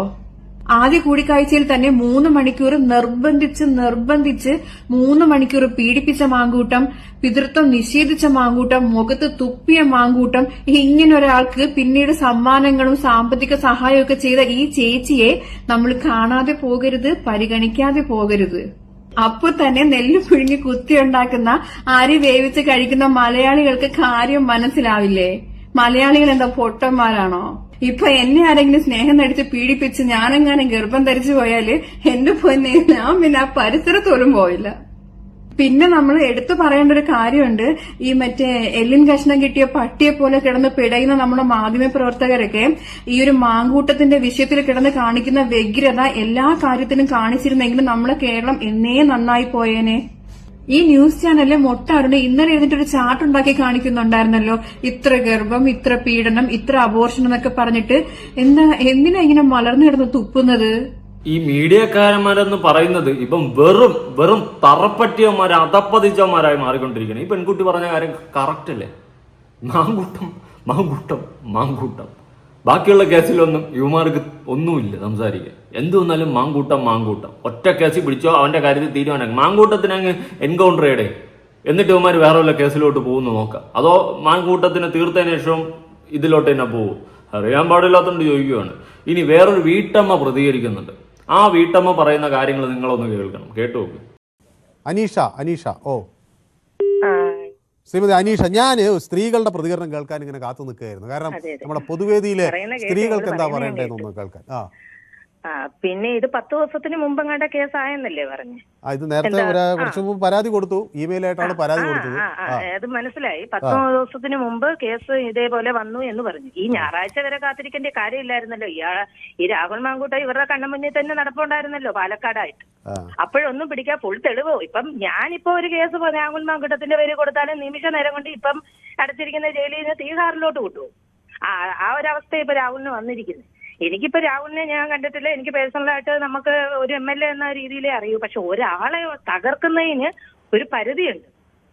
ആദ്യ കൂടിക്കാഴ്ചയിൽ തന്നെ 3 മണിക്കൂർ നിർബന്ധിച്ച് 3 മണിക്കൂർ പീഡിപ്പിച്ച മാങ്കൂട്ടം, പിതൃത്വം നിഷേധിച്ച മാങ്കൂട്ടം, മുഖത്ത് തുപ്പിയ മാങ്കൂട്ടം, ഇങ്ങനെ ഒരാൾക്ക് പിന്നീട് സമ്മാനങ്ങളും സാമ്പത്തിക സഹായമൊക്കെ ചെയ്ത ഈ ചേച്ചിയെ നമ്മൾ കാണാതെ പോകരുത്, പരിഗണിക്കാതെ പോകരുത്. അപ്പൊ തന്നെ നെല്ല് പുഴുങ്ങി കുത്തിയുണ്ടാക്കുന്ന അരി വേവിച്ച് കഴിക്കുന്ന മലയാളികൾക്ക് കാര്യം മനസ്സിലാവില്ലേ? മലയാളികൾ എന്താ പൊട്ടന്മാരാണോ? ഇപ്പൊ എന്നെ ആരെങ്കിലും സ്നേഹം നടിച്ച് പീഡിപ്പിച്ച് ഞാനെങ്ങാനും ഗർഭം ധരിച്ചു പോയാല് എന്റെ പൊന്നെ ഞാൻ പിന്നെ ആ പരിസരത്തോലും പോയില്ല. പിന്നെ നമ്മൾ എടുത്തു പറയേണ്ട ഒരു കാര്യമുണ്ട്, ഈ മറ്റേ എല്ലിൻ കഷ്ണം കിട്ടിയ പട്ടിയെ പോലെ കിടന്ന് പിടയുന്ന നമ്മുടെ മാധ്യമ പ്രവർത്തകരൊക്കെ ഈ ഒരു മാങ്കൂട്ടത്തിന്റെ വിഷയത്തിൽ കിടന്ന് കാണിക്കുന്ന വ്യഗ്രത എല്ലാ കാര്യത്തിനും കാണിച്ചിരുന്നെങ്കിലും നമ്മളെ കേരളം എന്നേ നന്നായി പോയേനെ. ഈ ന്യൂസ് ചാനലിലെ മൊട്ടാറുണ്ട് ഇന്നലെ ഇരുന്നിട്ടൊരു ചാർട്ട് ഉണ്ടാക്കി കാണിക്കുന്നുണ്ടായിരുന്നല്ലോ, ഇത്ര ഗർഭം, ഇത്ര പീഡനം, ഇത്ര അബോർഷൻ എന്നൊക്കെ പറഞ്ഞിട്ട്. എന്തിനാ ഇങ്ങനെ മലർന്നു കിടന്ന് തുപ്പുന്നത്? ഈ മീഡിയക്കാരന്മാരെന്ന് പറയുന്നത് ഇപ്പം വെറും തറപ്പറ്റിയന്മാരെ അതപ്പതിച്ചവന്മാരായി മാറിക്കൊണ്ടിരിക്കുകയാണ്. ഈ പെൺകുട്ടി പറഞ്ഞ കാര്യം കറക്റ്റ് അല്ലേ? മാങ്കൂട്ടം ബാക്കിയുള്ള കേസിലൊന്നും യുവമാർക്ക് ഒന്നുമില്ല സംസാരിക്കാൻ. എന്ത് വന്നാലും മാങ്കൂട്ടം ഒറ്റ കേസിൽ പിടിച്ചോ അവന്റെ കാര്യത്തിൽ തീരുമാനം. മാങ്കൂട്ടത്തിന് അങ്ങ് എൻകൗണ്ടർ ചെയ്യടേ, എന്നിട്ട് യുവമാർ വേറെ വല്ല കേസിലോട്ട് പോകുന്നു നോക്കാം. അതോ മാങ്കൂട്ടത്തിന് തീർത്തതിന് ശേഷം ഇതിലോട്ട് തന്നെ പോകും? അറിയാൻ പാടില്ലാത്തതുകൊണ്ട് ചോദിക്കുകയാണ്. ഇനി വേറൊരു വീട്ടമ്മ പ്രതികരിക്കുന്നുണ്ട്. ആ വീട്ടമ്മ പറയുന്ന കാര്യങ്ങൾ നിങ്ങളൊന്ന് കേൾക്കണം, കേട്ടു നോക്ക്. അനീഷ ശ്രീമതി അനീഷ, ഞാൻ സ്ത്രീകളുടെ പ്രതികരണം കേൾക്കാൻ ഇങ്ങനെ കാത്തു നിൽക്കുകയായിരുന്നു. കാരണം നമ്മുടെ പൊതുവേദിയിലെ സ്ത്രീകൾക്ക് എന്താ പറയണ്ടേന്നൊന്ന് കേൾക്കാൻ. പിന്നെ ഇത് 10 ദിവസത്തിന് മുമ്പ് കണ്ട കേസായെന്നല്ലേ പറഞ്ഞു? ഇത് നേരത്തെ കുറച്ച് മുമ്പ് പരാതി കൊടുത്തു, ഇമെയിലായിട്ടാണ് പരാതി കൊടുത്തത്. അത് മനസ്സിലായി. 10 ദിവസത്തിന് മുമ്പ് കേസ് ഇതേപോലെ വന്നു എന്ന് പറഞ്ഞു. ഈ ഞായറാഴ്ച വരെ കാത്തിരിക്കേണ്ട കാര്യമില്ലായിരുന്നല്ലോ. ഈ രാഹുൽ മാങ്കൂട്ട ഇവരുടെ കണ്ണുമുന്നിൽ തന്നെ നടപ്പുണ്ടായിരുന്നല്ലോ പാലക്കാടായിട്ട്. അപ്പോഴൊന്നും പിടിക്കാൻ ഫുൾ തെളിവോ? ഇപ്പം ഞാനിപ്പോ ഒരു കേസ് രാഹുൽ മാങ്കൂട്ടത്തിന്റെ പേര് കൊടുത്താലും നിമിഷ നേരം കൊണ്ട് ഇപ്പം അടച്ചിരിക്കുന്ന ജയിലിൽ നിന്ന് തീഹാറിലോട്ട് വിട്ടുപോകും. ആ ഒരവസ്ഥ ഇപ്പൊ രാഹുലിന് വന്നിരിക്കുന്നത്. എനിക്കിപ്പോ രാഹുലിനെ ഞാൻ കണ്ടിട്ടില്ല. എനിക്ക് പേഴ്സണലായിട്ട് നമുക്ക് ഒരു MLA എന്ന രീതിയിലേ അറിയൂ. പക്ഷെ ഒരാളെ തകർക്കുന്നതിന് ഒരു പരിധിയുണ്ട്.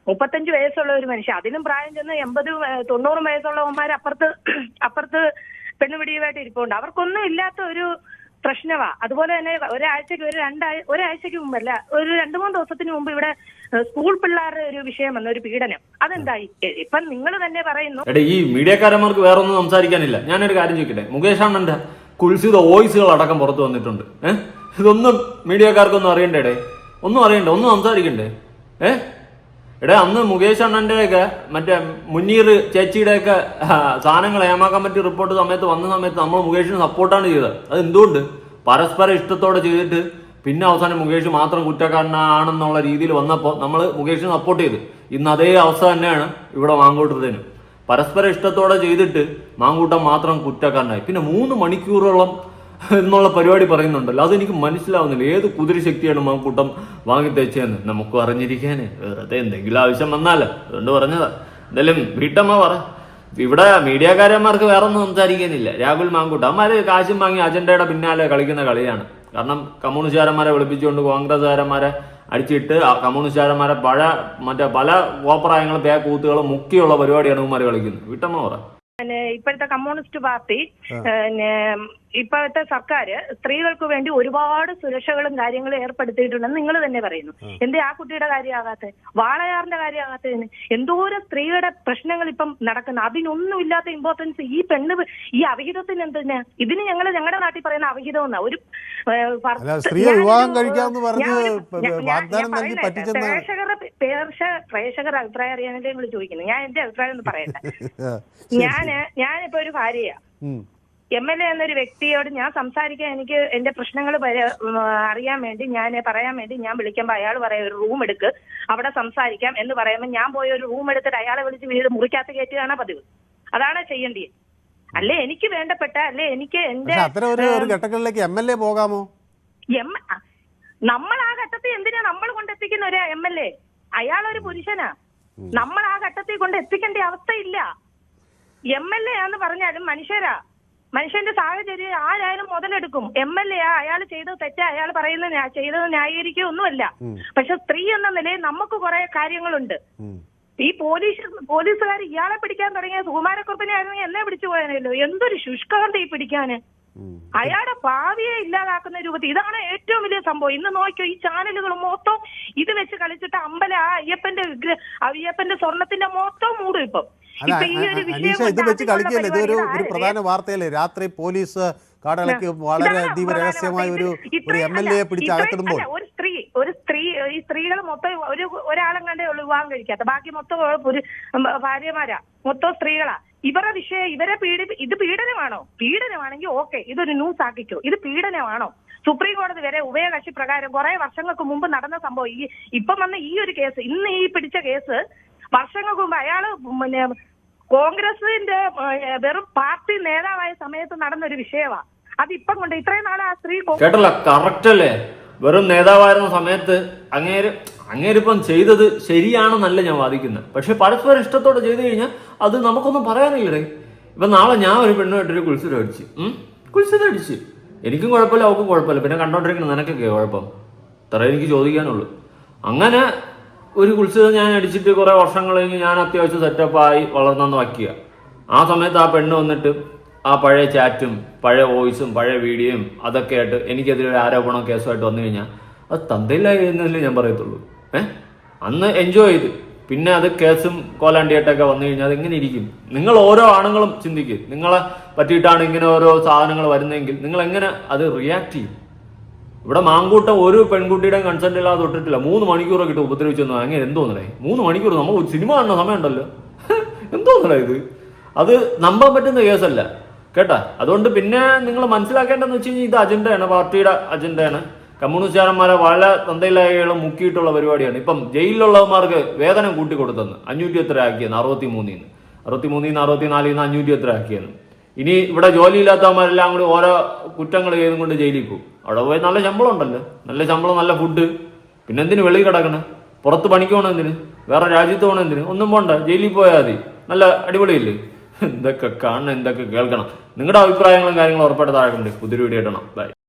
35 വയസ്സുള്ള ഒരു മനുഷ്യൻ, അതിനും പ്രായം ചെന്ന് 80-90 വയസ്സുള്ളവന്മാർ അപ്പുറത്ത് പെണ്ണുപിടിയുമായിട്ട് ഇരിപ്പുണ്ട്. അവർക്കൊന്നും ഇല്ലാത്ത ഒരു പ്രശ്നമാ. അതുപോലെ തന്നെ ഒരാഴ്ചക്ക് മുമ്പല്ല, ഒരു 2-3 ദിവസത്തിന് മുമ്പ് ഇവിടെ സ്കൂൾ പിള്ളേരുടെ ഒരു വിഷയം വന്ന ഒരു പീഡനം. അതെന്തായി? ഇപ്പം നിങ്ങൾ തന്നെ പറയുന്നു. ഈ മീഡിയക്കാരന്മാർക്ക് വേറെ ഒന്നും സംസാരിക്കാനില്ല. ഞാനൊരു കാര്യം ചോദിക്കട്ടെ, മുകേഷ് അണ്ണന്റെ കുൽസിത വോയിസുകൾ അടക്കം പുറത്തു വന്നിട്ടുണ്ട്. ഇതൊന്നും മീഡിയക്കാർക്കൊന്നും അറിയണ്ടേ? ഒന്നും അറിയണ്ടേ? ഒന്നും സംസാരിക്കണ്ടേ? അന്ന് മുകേഷ് അണ്ണന്റെയൊക്കെ മറ്റേ മുനീർ ചേച്ചിയുടെയൊക്കെ സാധനങ്ങൾ ഏമാക്കാൻ പറ്റിയ റിപ്പോർട്ട് വന്ന സമയത്ത് നമ്മൾ മുകേഷിന് സപ്പോർട്ടാണ് ചെയ്തത്. അത് എന്തുകൊണ്ട്? പരസ്പര ഇഷ്ടത്തോടെ ചെയ്തിട്ട് പിന്നെ അവസാനം മുകേഷ് മാത്രം കുറ്റക്കാരനാണെന്നുള്ള രീതിയിൽ വന്നപ്പോൾ നമ്മൾ മുകേഷിനെ സപ്പോർട്ട് ചെയ്ത്. ഇന്ന് അതേ അവസ്ഥ തന്നെയാണ് ഇവിടെ മാങ്കൂട്ടത്തിനും. പരസ്പര ഇഷ്ടത്തോടെ ചെയ്തിട്ട് മാങ്കൂട്ടം മാത്രം കുറ്റക്കാരനായി. പിന്നെ 3 മണിക്കൂറോളം എന്നുള്ള പരിപാടി പറയുന്നുണ്ടല്ലോ, അതെനിക്ക് മനസ്സിലാവുന്നില്ല. ഏത് കുതിരശക്തിയാണ് മാങ്കൂട്ടം വാങ്ങി തേച്ചതെന്ന് നമുക്ക് അറിഞ്ഞിരിക്കാന്. വെറുതെ എന്തെങ്കിലും ആവശ്യം വന്നാലോ, അതുകൊണ്ട് പറഞ്ഞതാ. എന്തായാലും വീട്ടമ്മ പറ, ഇവിടെ മീഡിയക്കാരന്മാർക്ക് വേറെ ഒന്നും സംസാരിക്കാനില്ല. രാഹുൽ മാങ്കൂട്ടം അമ്മാര് കാശും വാങ്ങി അജണ്ടയുടെ പിന്നാലെ കളിക്കുന്ന കളിയാണ്. കാരണം കമ്മ്യൂണിസ്റ്റുകാരന്മാരെ വിളിപ്പിച്ചുകൊണ്ട് കോൺഗ്രസ്സുകാരന്മാരെ അടിച്ചിട്ട് കമ്മ്യൂണിസ്റ്റുകാരന്മാരെ പല കോപ്രായങ്ങളും കൂത്തുകളും മുക്കിയുള്ള പരിപാടിയാണ് ഇവന്മാർ കളിക്കുന്നത്. വീട്ടമ്മ പറ. ഇപ്പോഴത്തെ കമ്മ്യൂണിസ്റ്റ് പാർട്ടി ഇപ്പോഴത്തെ സർക്കാർ സ്ത്രീകൾക്ക് വേണ്ടി ഒരുപാട് സുരക്ഷകളും കാര്യങ്ങളും ഏർപ്പെടുത്തിയിട്ടുണ്ടെന്ന് നിങ്ങൾ തന്നെ പറയുന്നു. എന്തേ ആ കുട്ടിയുടെ കാര്യമാകാത്ത, വാളയാറിന്റെ കാര്യമാകാത്തതിന് എന്തോരം സ്ത്രീകളുടെ പ്രശ്നങ്ങൾ ഇപ്പം നടക്കുന്നു. അതിനൊന്നുമില്ലാത്ത ഇമ്പോർട്ടൻസ് ഈ അവിഹിതത്തിന് എന്തിനാ? ഇതിന് ഞങ്ങളുടെ നാട്ടിൽ പറയുന്ന അവിഹിതം എന്നാ. ഒരു പ്രേക്ഷകരുടെ അഭിപ്രായം അറിയാനല്ലേ നിങ്ങൾ ചോദിക്കുന്നത്. ഞാൻ എന്റെ അഭിപ്രായം ഒന്ന് പറയട്ടെ. ഞാനിപ്പോ ഒരു ഭാര്യയാ. MLA എന്നൊരു വ്യക്തിയോട് ഞാൻ സംസാരിക്കാൻ, എനിക്ക് എന്റെ പ്രശ്നങ്ങൾ അറിയാൻ വേണ്ടി, പറയാൻ വേണ്ടി ഞാൻ വിളിക്കുമ്പോൾ അയാൾ പറയാം ഒരു റൂം എടുക്ക്, അവിടെ സംസാരിക്കാം എന്ന് പറയുമ്പോൾ ഞാൻ പോയി ഒരു റൂം എടുത്തിട്ട് അയാളെ വിളിച്ച് വീട് മുറിക്കകത്ത് കയറ്റുകയാണ് പതിവ്. അതാണ് ചെയ്യേണ്ടത്. അല്ലേ എനിക്ക് വേണ്ടപ്പെട്ട, അല്ലേ എനിക്ക് എന്റെ ഘട്ടങ്ങളിലേക്ക് MLA പോകാമോ? നമ്മൾ ആ ഘട്ടത്തിൽ എന്തിനാ നമ്മൾ കൊണ്ടെത്തിക്കുന്ന ഒരു MLA? അയാളൊരു പുരുഷനാ. നമ്മൾ ആ ഘട്ടത്തിൽ കൊണ്ട് എത്തിക്കേണ്ട അവസ്ഥയില്ല. MLA ആന്ന് പറഞ്ഞാലും മനുഷ്യന്റെ സാഹചര്യം ആരായാലും മുതലെടുക്കും. MLA അയാൾ ചെയ്തത് തെറ്റാ, അയാൾ ചെയ്തത് ന്യായീകരിക്കുകയൊന്നുമല്ല. പക്ഷെ സ്ത്രീ എന്ന നിലയിൽ നമുക്ക് കുറെ കാര്യങ്ങളുണ്ട്. ഈ പോലീസുകാർ ഇയാളെ പിടിക്കാൻ തുടങ്ങിയ സുകുമാരക്കുറുപ്പിനെ ആയിരുന്നെങ്കിൽ എന്നെ പിടിച്ചു പോയാനല്ലോ. എന്തൊരു ശുഷ്കാന്തി പിടിക്കാന്. അയാളുടെ ഭാവിയെ ഇല്ലാതാക്കുന്ന രൂപത്തിൽ. ഇതാണ് ഏറ്റവും വലിയ സംഭവം. ഇന്ന് നോക്കിയോ, ഈ ചാനലുകൾ മൊത്തം ഇത് വെച്ച് കളിച്ചിട്ട് അയ്യപ്പന്റെ സ്വർണത്തിന്റെ മൊത്തം മൂടും ഇപ്പം. ഇത് വെച്ച് കളിക്കില്ല. ഇതൊരു പ്രധാന വാർത്തയല്ലേ? രാത്രി പോലീസ് കാടലക്ക് വളരെ അതീവ രഹസ്യമായ ഒരു MLA പിടിച്ച് അകത്തിടുമ്പോൾ ഈ സ്ത്രീകൾ മൊത്തം ഒരാളും കണ്ടേ ഉള്ളൂ വിവാഹം കഴിക്കാത്ത. ബാക്കി മൊത്തം ഭാര്യമാരാ, മൊത്തം സ്ത്രീകളാ. ഇവരുടെ വിഷയം ഇത് പീഡനമാണോ? പീഡനമാണെങ്കിൽ ഓക്കെ, ഇതൊരു ന്യൂസ് ആക്കിക്കോ. ഇത് പീഡനമാണോ? സുപ്രീം കോടതി വരെ ഉഭയകക്ഷി പ്രകാരം കുറെ വർഷങ്ങൾക്ക് മുമ്പ് നടന്ന സംഭവം. ഇപ്പം വന്ന ഈ ഒരു കേസ്, ഇന്ന് ഈ പിടിച്ച കേസ് വർഷങ്ങൾക്ക് മുമ്പ് അയാള് കോൺഗ്രസിന്റെ വെറും പാർട്ടി നേതാവായ സമയത്ത് നടന്നൊരു വിഷയമാണ്. അതിപ്പം കൊണ്ട് ഇത്രയും നാളെ ആ സ്ത്രീ കേട്ടല്ലോ, കറക്റ്റ് അല്ലേ? വെറും നേതാവായിരുന്ന സമയത്ത് അങ്ങേരിപ്പം ചെയ്തത് ശരിയാണെന്നല്ല ഞാൻ വാദിക്കുന്നത്. പക്ഷെ പരസ്പരം ഇഷ്ടത്തോടെ ചെയ്തു കഴിഞ്ഞാൽ അത് നമുക്കൊന്നും പറയാനില്ലേ. ഇപ്പൊ നാളെ ഞാൻ ഒരു പെണ്ണുമായിട്ടൊരു കുളിസിത അടിച്ച് എനിക്കും കുഴപ്പമില്ല, അവൾക്കും കുഴപ്പമില്ല, പിന്നെ കണ്ടോണ്ടിരിക്കണം നിനക്കൊക്കെ കുഴപ്പം. ഇത്ര എനിക്ക് ചോദിക്കാനുള്ളൂ. അങ്ങനെ ഒരു കുളിസിത ഞാൻ അടിച്ചിട്ട് കുറെ വർഷങ്ങൾ കഴിഞ്ഞ് ഞാൻ അത്യാവശ്യം സെറ്റപ്പായി വളർന്നെന്ന് വയ്ക്കുക. ആ സമയത്ത് ആ പെണ്ണ് വന്നിട്ട് ആ പഴയ ചാറ്റും പഴയ വോയിസും പഴയ വീഡിയോയും അതൊക്കെ ആയിട്ട് എനിക്കെതിരെ ആരോപണവും കേസുമായിട്ട് വന്നു കഴിഞ്ഞാൽ അത് തന്തയില്ലായി എന്നല്ലേ ഞാൻ പറയത്തുള്ളൂ. അന്ന് എൻജോയ് ചെയ്ത് പിന്നെ അത് കേസും കോലാണ്ടിയായിട്ടൊക്കെ വന്നു കഴിഞ്ഞാൽ അത് എങ്ങനെ ഇരിക്കും? നിങ്ങൾ ഓരോ ആണുങ്ങളും ചിന്തിക്കും, നിങ്ങളെ പറ്റിയിട്ടാണ് ഇങ്ങനെ ഓരോ സാധനങ്ങൾ വരുന്നതെങ്കിൽ നിങ്ങൾ എങ്ങനെ അത് റിയാക്ട് ചെയ്യും? ഇവിടെ മാങ്കൂട്ടം ഒരു പെൺകുട്ടിയുടെയും കൺസെന്റ് ഇല്ലാതെ തൊട്ടിട്ടില്ല. 3 മണിക്കൂറൊക്കെ ഇട്ട് ഉപദ്രവിച്ചെന്നു. അങ്ങനെ എന്തോന്നടേ 3 മണിക്കൂർ? നമ്മൾ സിനിമ കാണുന്ന സമയമുണ്ടല്ലോ. എന്തോന്നടേ ഇത്? അത് നമ്പാൻ പറ്റുന്ന കേസല്ല കേട്ടാ. അതുകൊണ്ട് പിന്നെ നിങ്ങൾ മനസ്സിലാക്കേണ്ടതെന്ന് വെച്ച് കഴിഞ്ഞാൽ ഇത് അജണ്ടയാണ്, പാർട്ടിയുടെ അജണ്ടയാണ്. കമ്മ്യൂണിസ്റ്റുകാരന്മാരെ വളരെ തന്തയിലായികളും മുക്കിയിട്ടുള്ള പരിപാടിയാണ്. ഇപ്പം ജയിലിലുള്ളവന്മാർക്ക് വേതനം കൂട്ടിക്കൊടുത്തെന്ന് 500 എത്ര ആക്കിയെന്ന്, 63 64 500 എത്ര ആക്കിയെന്ന്. ഇനി ഇവിടെ ജോലിയില്ലാത്തവന്മാരെല്ലാം കൂടി ഓരോ കുറ്റങ്ങൾ ചെയ്തും കൊണ്ട് ജയിലിൽ പോകും. അവിടെ പോയി നല്ല ശമ്പളം ഉണ്ടല്ലോ, നല്ല ശമ്പളം, നല്ല ഫുഡ്. പിന്നെ എന്തിന് വെളിയിൽ കിടക്കണം? പുറത്ത് പണിക്ക് പോകണം എന്തിന്? വേറെ രാജ്യത്ത് പോകണം എന്തിന്? ഒന്നും പോണ്ട, ജയിലിൽ പോയാൽ മതി. നല്ല അടിപൊളിയില്ലേ? എന്തൊക്കെ കാണണം, എന്തൊക്കെ കേൾക്കണം. നിങ്ങളുടെ അഭിപ്രായങ്ങളും കാര്യങ്ങളും ഉറപ്പായിട്ട് താഴെ പുതിയൊരു വീഡിയോ ഇടണം. ബൈ.